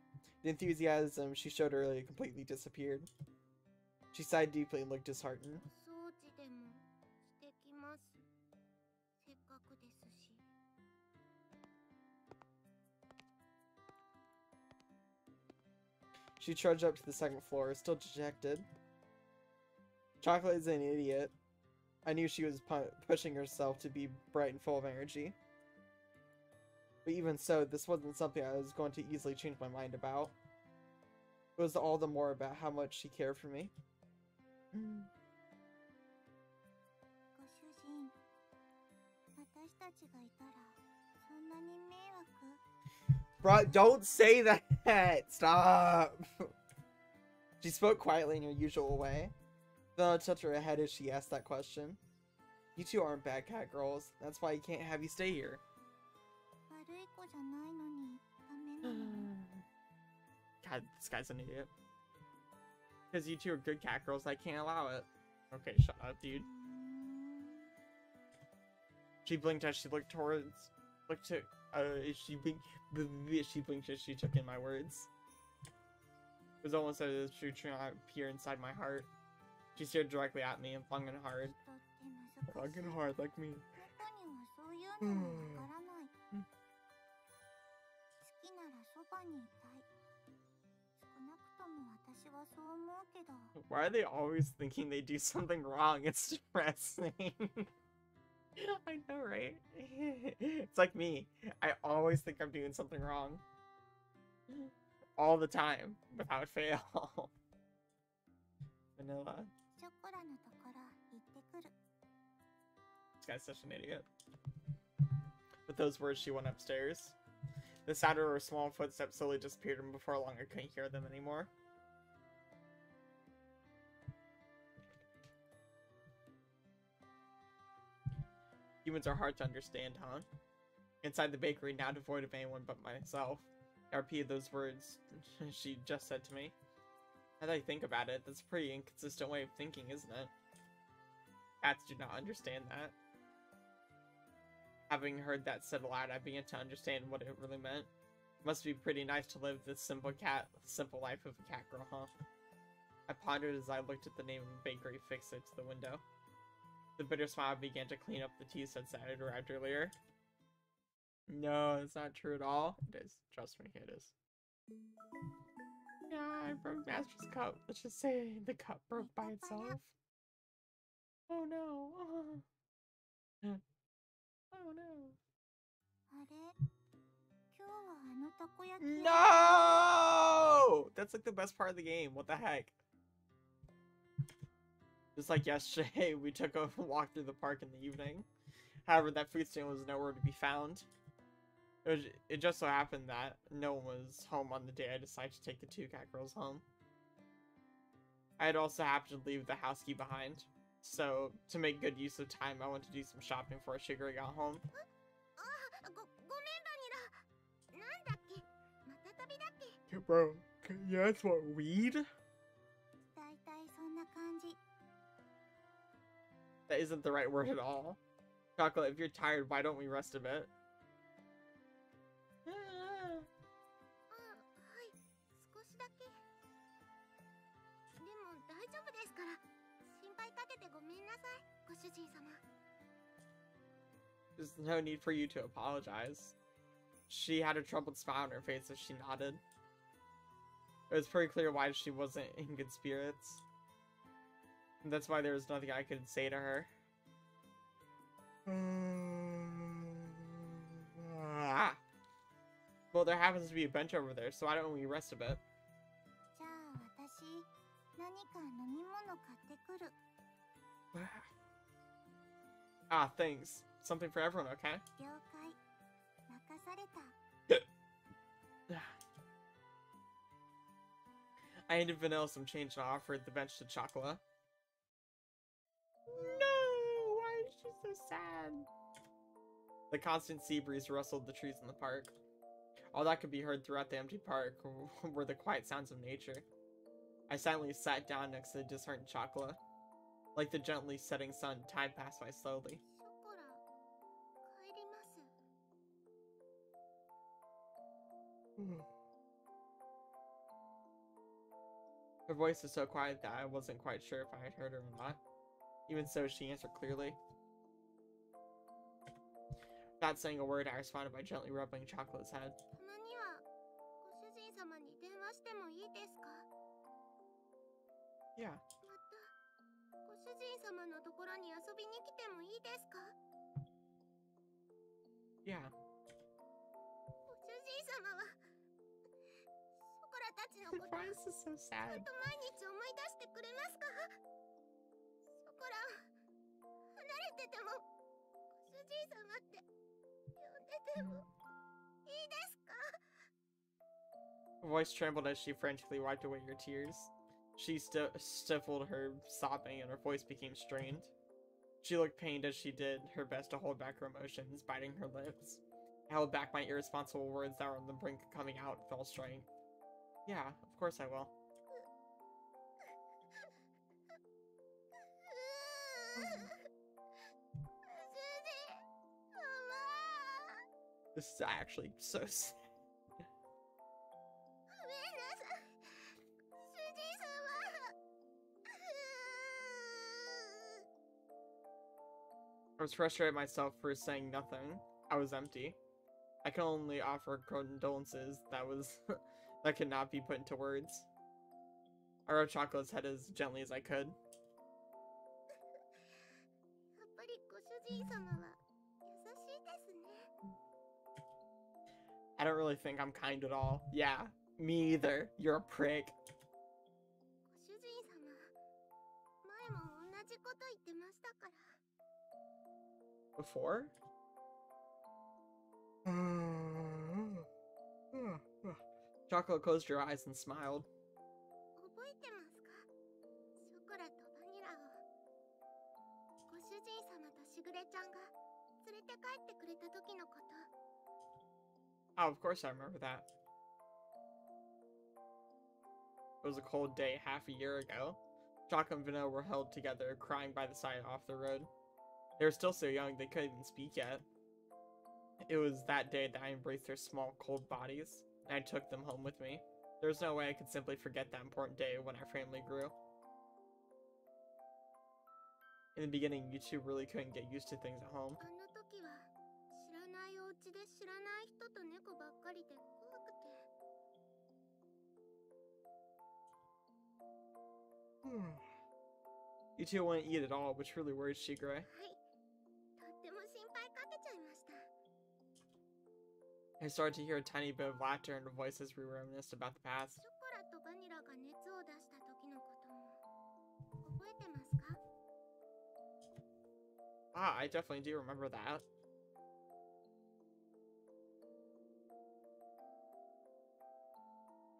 The enthusiasm she showed earlier completely disappeared. She sighed deeply and looked disheartened. お掃除でもしてきます。せっかくですし。 She trudged up to the second floor, still dejected. Chocolate is an idiot. I knew she was pushing herself to be bright and full of energy. But even so, this wasn't something I was going to easily change my mind about. It was all the more about how much she cared for me. ご主人、私たちがいたらそんなに迷惑？ Bro, don't say that! Stop! She spoke quietly in her usual way. Then I tilted her head as she asked that question. You two aren't bad cat girls. That's why I can't have you stay here. 悪い子じゃないのにダメなの？ God, this guy's an idiot. Because you two are good cat girls, I can't allow it. Okay, shut up, dude. She blinked as she looked towards... she blinked as she took in my words. It was almost as if she was trying to peer inside my heart. She stared directly at me and flung in hard. Flung in hard like me. 猫にはそういうのもわからない。好きならそばにいたい。少なくとも私はそう思うけど。 Why are they always thinking they do something wrong? It's depressing. I know, right? It's like me. I always think I'm doing something wrong. All the time, without fail. Vanilla. ショコラのところ行ってくる。 This guy's such an idiot. With those words, she went upstairs. The sound of her small footsteps slowly disappeared, and before long, I couldn't hear them anymore. Humans are hard to understand, huh? Inside the bakery, now devoid of anyone but myself. I repeated those words she just said to me. Now that I think about it, that's a pretty inconsistent way of thinking, isn't it? Cats do not understand that. Having heard that said aloud, I began to understand what it really meant. It must be pretty nice to live this simple life of a cat girl, huh? I pondered as I looked at the name of the bakery fixed to the window. The bitter smile began to clean up the teas that had arrived earlier. No, it's not true at all. It is. Trust me, it is. Yeah, I broke Master's cup. Let's just say the cup broke by itself. Oh no. Oh no. あれ？今日はあのたこ焼き。 No! That's like the best part of the game. What the heck? Just like yesterday, we took a walk through the park in the evening. However, that food stand was nowhere to be found. It just so happened that no one was home on the day I decided to take the two cat girls home. I had also happened to leave the house key behind. So, to make good use of time, I went to do some shopping before Shigeru got home. あ、ごめんバニラ。なんだっけ？また旅だっけ？ Yeah, bro, you guys want weed? だいたいそんな感じ。 That isn't the right word at all. Chocolate, if you're tired, why don't we rest a bit? あ、はい。少しだけ。でも大丈夫ですから。心配かけてごめんなさい、ご主人様。 There's no need for you to apologize. She had a troubled smile on her face as she nodded. It was pretty clear why she wasn't in good spirits. And that's why there was nothing I could say to her. Well, there happens to be a bench over there, so why don't we rest a bit? じゃあ私、何か飲み物買ってくる。 Ah, thanks. Something for everyone, okay? 了解。任された。 I handed Vanilla some change and offered the bench to Chocolate. No! Why is she so sad? The constant sea breeze rustled the trees in the park. All that could be heard throughout the empty park were the quiet sounds of nature. I silently sat down next to the disheartened Chocola. Like the gently setting sun, time passed by slowly. ショコラ帰ります。 Her voice was so quiet that I wasn't quite sure if I had heard her or not. Even so, she answered clearly. Without saying a word, I responded by gently rubbing Chocolate's head. たまにはご主人様に電話してもいいですか？ Yeah. またご主人様のところに遊びに来てもいいですか？ Yeah. ご主人様はショコラたちのこと Why is this so ちゃ sad? んと毎日思い出してくれますか？ショコラ離れててもご主人様って呼んでてもいいですか？ Her voice trembled as she frantically wiped away her tears. She stifled her sobbing and her voice became strained. She looked pained as she did her best to hold back her emotions, biting her lips. I held back my irresponsible words that were on the brink of coming out with all strength. Yeah, of course I will. This is actually so sad. I was frustrated at myself for saying nothing. I was empty. I could only offer condolences that could not be put into words. I rubbed Chocolate's head as gently as I could. やっぱりご主人様は優しいですね。 I don't really think I'm kind at all. Yeah, me either. You're a prick. ご主人様、前も同じこと言ってましたから。 Before? Chocolate closed her eyes and smiled. 覚えてますか？ショコラとバニラをご主人様としぐれちゃんが連れて帰ってくれた時のこと。 Oh, of course I remember that. It was a cold day half a year ago. Chocolate and Vanilla were held together, crying by the side off the road. They were still so young they couldn't even speak yet. It was that day that I embraced their small, cold bodies, and I took them home with me. There was no way I could simply forget that important day when our family grew. In the beginning, you two really couldn't get used to things at home. あの時は知らないお家で知らない人と猫ばっかりで怖くて。 You two wouldn't eat at all, which really worried Shigure. はい、とっても心配かけちゃいました。 I started to hear a tiny bit of laughter in her voice as we reminisced about the past. ショコラとバニラが熱を出した時のことも覚えてますか？ Ah, I definitely do remember that.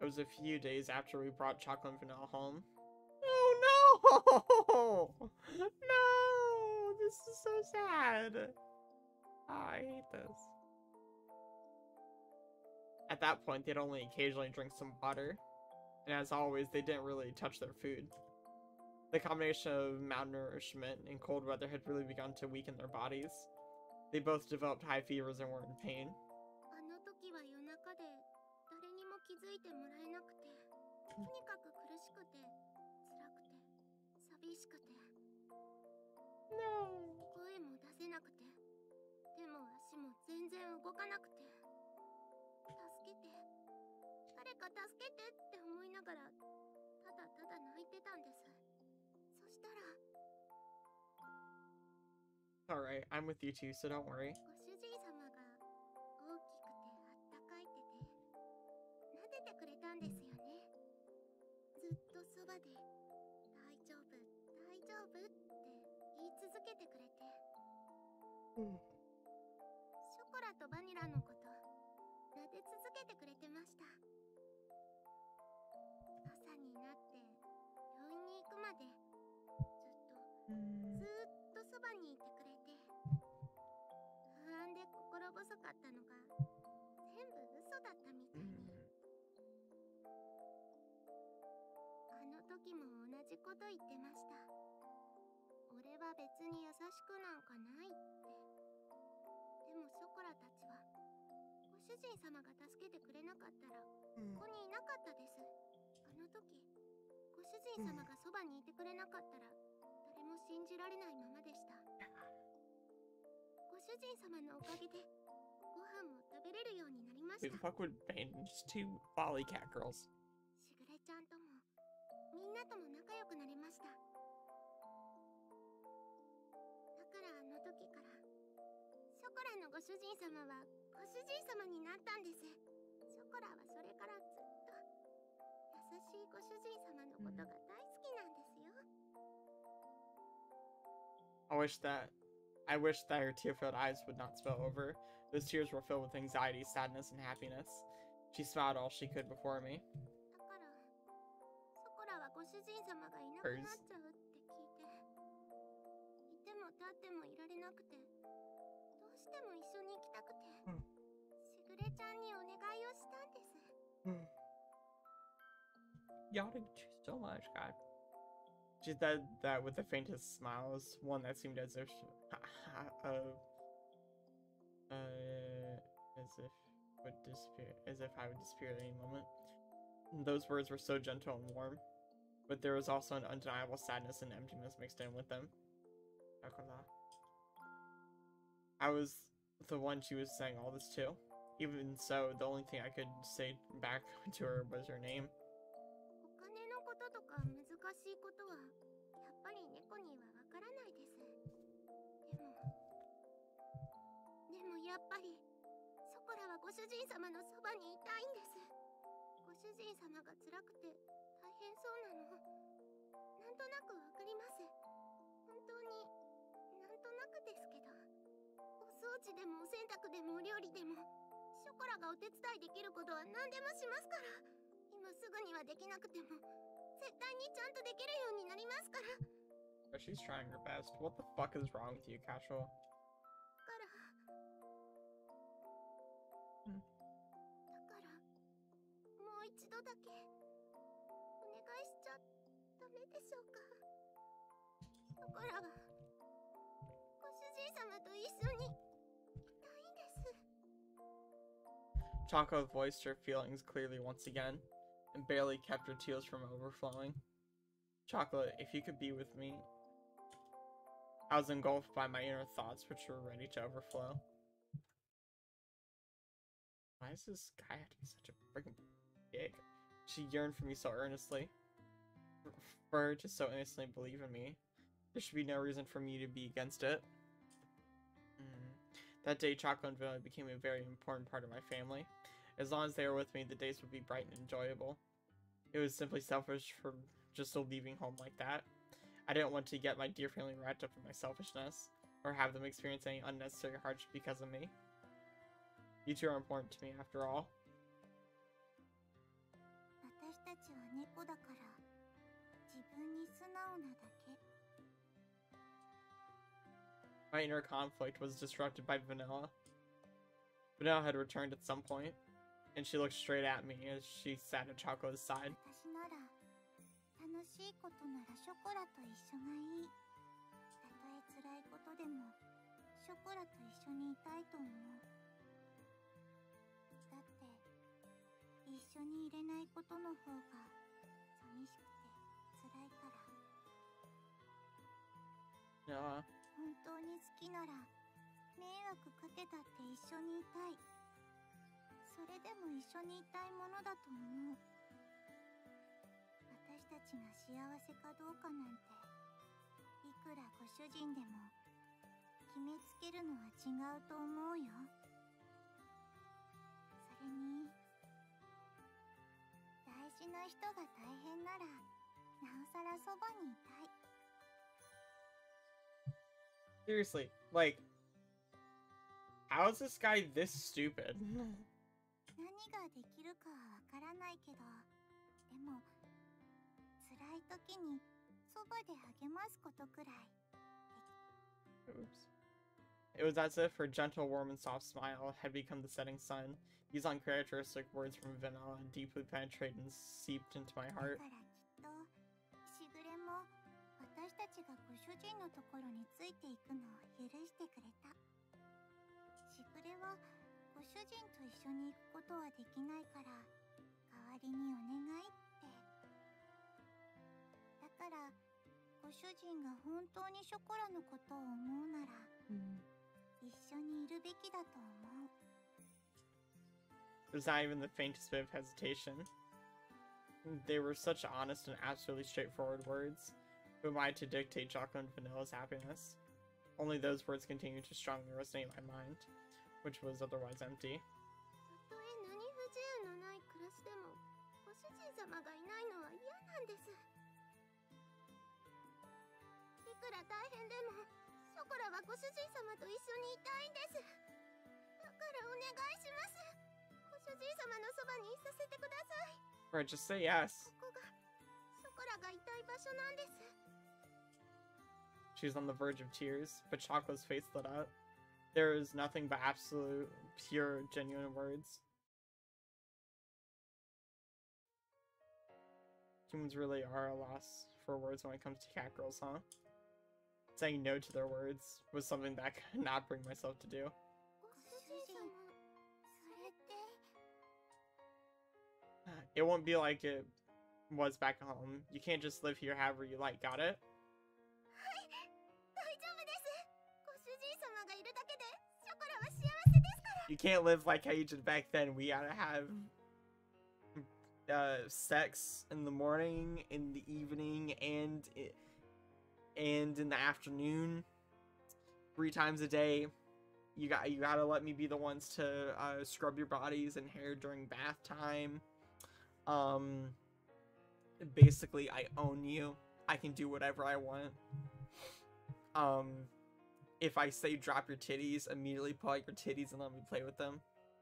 It was a few days after we brought Chocolate and Vanilla home. Oh no! No! This is so sad. Ah, I hate this. At that point, they'd only occasionally drink some water. And as always, they didn't really touch their food. The combination of malnourishment and cold weather had really begun to weaken their bodies. They both developed high fevers and were in pain. あの時は夜中で誰にも気づいてもらえなくて、とにかく苦しくて、辛くて、寂しくて。 No. 声も出せなくて、手も足も全然動かなくて。助けて、誰か助けてって思いながら、ただただ泣いてたんです。そしたら、 Alright, I'm with you too, so don't worry. ご主人様が大きくてあったかい手で撫でてくれたんですよね。ずっとそばで大丈夫大丈夫って言い続けてくれて、ショコラとバニラのこと撫で続けてくれてました。朝になって病院に行くまでずっとそばにいてくれて、不安で細かったのが全部嘘だったみたいに。あの時も同じこと言ってました。俺は別に優しくなんかないって。でもショコラたちはご主人様が助けてくれなかったらここにいなかったです。あの時ご主人様がそばにいてくれなかったら誰も信じられないままでした。ご主人様のおかげでご飯も食べれるようになりました。 Who the fuck would ban just two volley cat girls? しぐれちゃんともみんなとも仲良くなれました。だからあの時からショコラのご主人様はご主人様になったんです。ショコラはそれからずっと優しいご主人様のことが大好きなんですよ。I wish that her tear-filled eyes would not spill over. Those tears were filled with anxiety, sadness, and happiness. She smiled all she could before me. だからショコラはご主人様がいなくなっちゃうって聞いて、いても立ってもいられなくて、どうしても一緒に行きたくて、しぐれちゃんにお願いをしたんです。Y'all did so much, God. She said that with the faintest smiles, one that seemed as if as if I would disappear at any moment. Those words were so gentle and warm, but there was also an undeniable sadness and emptiness mixed in with them. I was the one she was saying all this to. Even so, the only thing I could say back to her was her name. お金のこととか難しいことはやっぱり猫にはわからないです。でもやっぱりショコラはご主人様のそばにいたいんです。ご主人様が辛くて大変そうなのなんとなくわかります。本当になんとなくですけど、お掃除でもお洗濯でもお料理でもショコラがお手伝いできることは何でもしますから。今すぐにはできなくても絶対にちゃんとできるようになりますから。 She's trying her best. What the fuck is wrong with you, Casual? だからもう一度だけお願いしちゃダメでしょうか。ショコラはご主人様と一緒にいたいんです。 Choco voiced her feelings clearly once again, and barely kept her tears from overflowing. Chocolate, if you could be with me. I was engulfed by my inner thoughts, which were ready to overflow. Why does this guy have to be such a freaking pig? She yearned for me so earnestly. For her to so innocently believe in me. There should be no reason for me to be against it. That day, Chocolate and Vanilla became a very important part of my family. As long as they were with me, the days would be bright and enjoyable. It was simply selfish for just leaving home like that. I didn't want to get my dear family wrapped up in my selfishness, or have them experience any unnecessary hardship because of me. You two are important to me, after all. 私たちは猫だから自分に素直なだけ。 My inner conflict was disrupted by Vanilla. Vanilla had returned at some point, and she looked straight at me as she sat at Chocolate's side. 私なら楽しいことならショコラと一緒がいい。たとえ辛いことでもショコラと一緒にいたいと思う。だって一緒にいれないことの方が寂しくて辛いから。 Yeah. 本当に好きなら迷惑かけたって一緒にいたい。それでも一緒にいたいものだと思う。私たちが幸せかどうかなんていくらご主人でも決めつけるのは違うと思うよ。それに大事な人が大変ならなおさらそばにいたい。 Seriously, like, how is this guy this stupid? 何ができるかはわからないけど、でも辛い時にそばで励ますことくらい。 Oops. It was as if her gentle, warm, and soft smile had become the setting sun. These uncharacteristic words from Vanilla deeply penetrated and seeped into my heart. しぐれも私たちがご主人のところについていくのを許してくれた。しぐれはご主人と一緒に行くことはできないから代わりにお願いって。だからご主人が本当にショコラのことを思うなら、一緒にいるべきだと思う。There's not even the faintest bit of hesitation. They were such honest and absolutely straightforward words. Who am I to dictate chocolate and vanilla's happiness? Only those words continued to strongly resonate in my mind, which was otherwise empty. たとえ何不自由のない暮らしでも、ご主人様がいないのは嫌なんです。いくら大変でも、ショコラはご主人様と一緒にいたいんです。だからお願いします。ご主人様のそばにいさせてください。Right, just say yes. ここがショコラがいたい場所なんです。She was on the verge of tears, but Chocolate's face lit up. There is nothing but absolute, pure, genuine words. Humans really are a loss for words when it comes to catgirls, huh? Saying no to their words was something that I could not bring myself to do. ご主人様、それって。It won't be like it was back home. You can't just live here however you like, got it? はい、大丈夫です。ご主人様がいるだけで、ショコラは幸せですから。You can't live like how you did back then. We gotta have sex in the morning, in the evening, and in the afternoon. 3 times a day. You gotta let me be the ones to scrub your bodies and hair during bath time. Basically, I own you. I can do whatever I want. If I say drop your titties, immediately pull out your titties and let me play with them.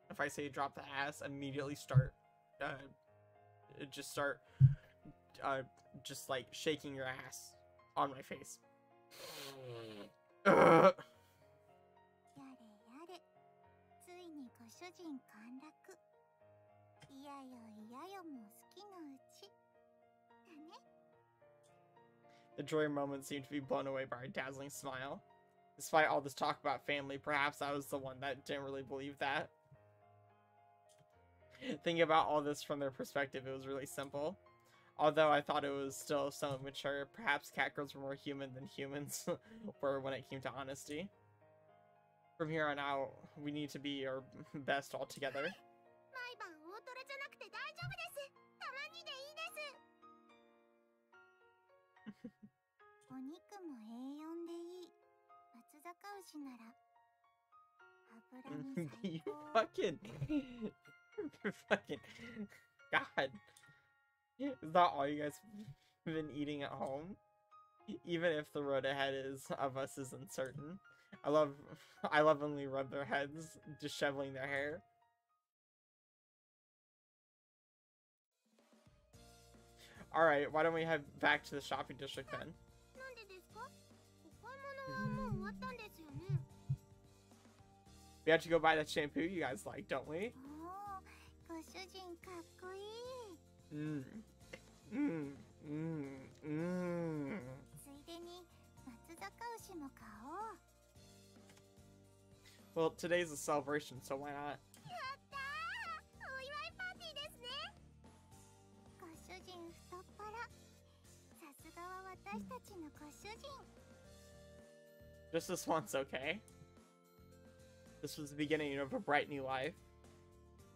If I say drop the ass, immediately start, just like shaking your ass on my face. やれやれ、ついにご主人陥落。いやよいやよも好きのうち。だね。The joy moment seemed to be blown away by her dazzling smile. Despite all this talk about family, perhaps I was the one that didn't really believe that. Thinking about all this from their perspective, it was really simple. Although I thought it was still somewhat mature, perhaps catgirls were more human than humans were when it came to honesty. From here on out, we need to be our best all together. 毎晩大トロじゃなくて大丈夫です。たまにでいいです。お肉も A4 でいい。松阪牛なら油に最 You 高。fucking God. Is that all you guys have been eating at home? Even if the road ahead of us is uncertain. I love when we rub their heads, disheveling their hair. Alright, why don't we head back to the shopping district then? なんでですか？お買い物はもう終わったんですよね。We have to go buy that shampoo you guys like, don't we? おー、ご主人かっこいい。ついでに松阪牛も買おう。 Well, today's a celebration, so why not? やったー！お祝いパーティーですね。ご主人太っ腹。さすがは私たちのご主人。 Just this once, okay? This was the beginning of a bright new life.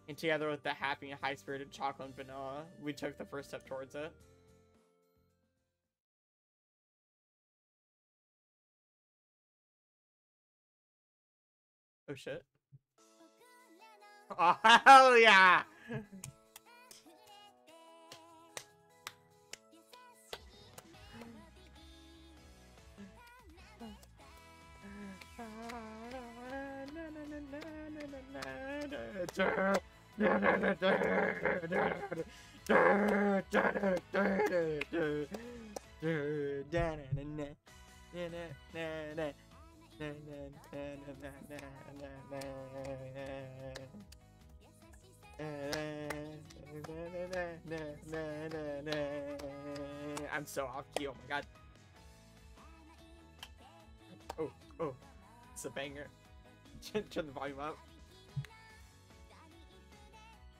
And together with the happy and high-spirited Chocolate and Vanilla, we took the first step towards it. Oh shit. Oh hell yeah! I'm so off key. Oh my god. Oh, oh, it's a banger. Turn the volume up.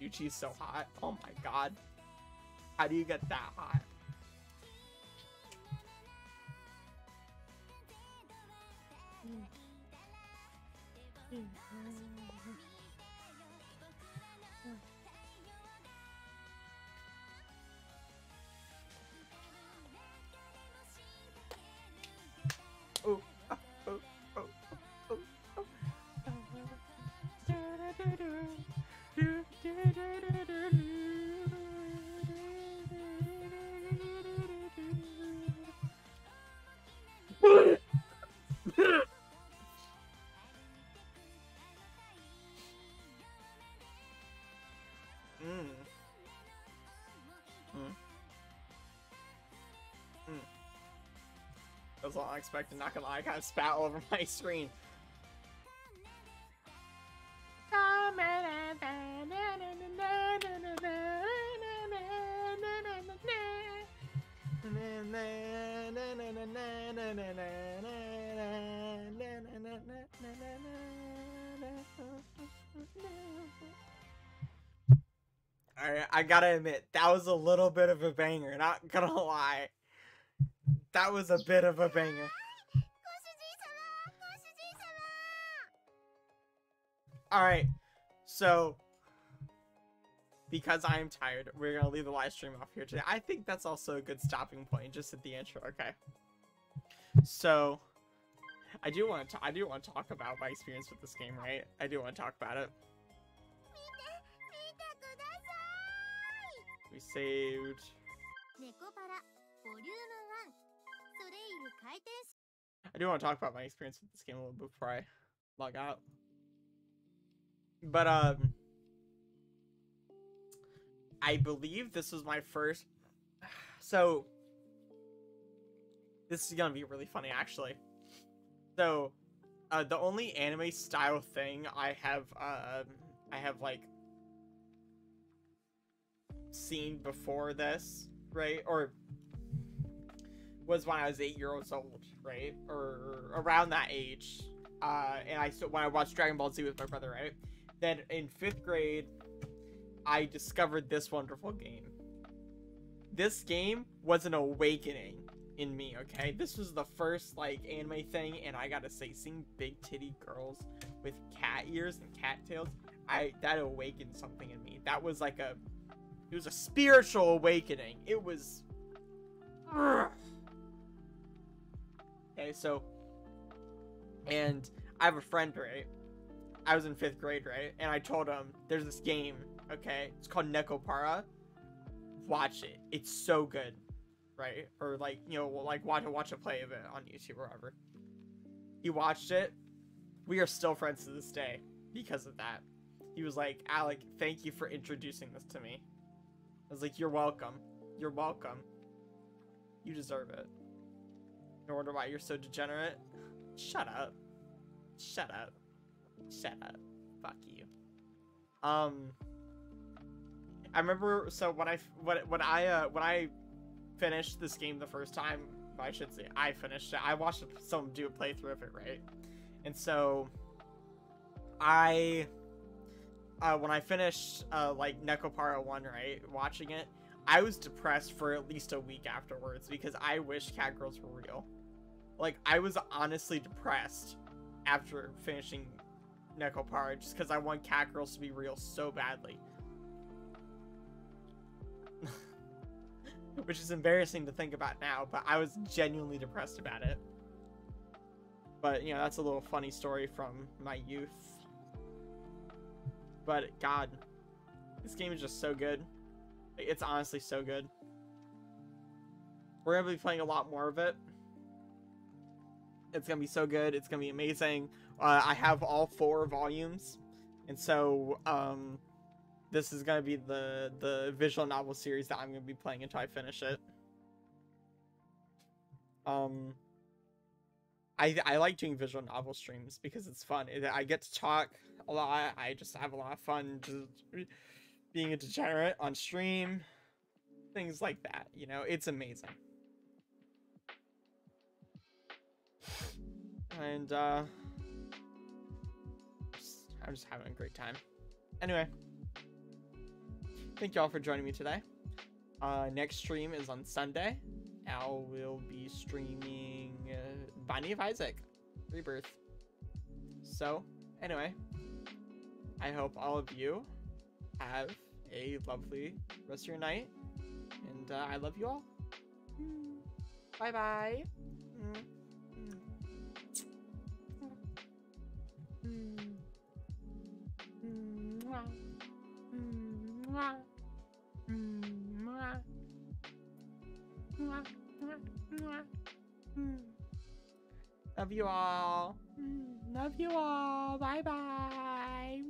Yuchi's so hot. Oh my god. How do you get that hot? Oh, oh, oh, oh, oh, oh. That was unexpected, not gonna lie, I kind of spat all over my screen. Alright, I gotta admit, that was a little bit of a banger, not gonna lie. That was a bit of a banger. Alright, so because I am tired, we're gonna leave the live stream off here today. I think that's also a good stopping point, just at the intro. Okay. So I do want to talk about my experience with this game, right? I do want to talk about it. We saved. I do want to talk about my experience with this game a little bit before I log out. But I believe this was my first. So this is gonna be really funny, actually. So the only anime style thing I have like seen before this, right, or was when I was 8 years old, right, or around that age, and when I watched Dragon Ball Z with my brother, right. Then in 5th grade, I discovered this wonderful game. This game was an awakening in me, okay? This was the first, like, anime thing, and I gotta say, seeing big titty girls with cat ears and cat tails, that awakened something in me. That was like it was a spiritual awakening. It was... Okay, so... And I have a friend, right? I was in 5th grade, right? And I told him, there's this game, okay? It's called Nekopara. Watch it. It's so good, right? Or, like, you know, like, watch a play of it on YouTube or whatever. He watched it. We are still friends to this day because of that. He was like, Alec, thank you for introducing this to me. I was like, you're welcome. You're welcome. You deserve it. No wonder why you're so degenerate. Shut up. Shut up. Shut up. Fuck you. I remember, so when I finished this game the first time, I should say I finished it. I watched someone do a playthrough of it, right? And so when I finished like Nekopara 1, right, watching it, I was depressed for at least a week afterwards because I wish catgirls were real. Like, I was honestly depressed after finishing Nekopara just because I want catgirls to be real so badly. Which is embarrassing to think about now, but I was genuinely depressed about it. But, you know, that's a little funny story from my youth. But, God, this game is just so good. It's honestly so good. We're going to be playing a lot more of it. It's going to be so good. It's going to be amazing. I have all 4 volumes. And so, this is going to be the visual novel series that I'm going to be playing until I finish it. I like doing visual novel streams because it's fun. I get to talk a lot. I just have a lot of fun just being a degenerate on stream. Things like that, you know, it's amazing. And I'm just having a great time. Anyway, thank y'all for joining me today. Next stream is on Sunday. I will be streaming Binding of Isaac Rebirth. So, anyway, I hope all of you have a lovely rest of your night. And I love you all. Bye-bye. Love you all. Love you all. Bye bye.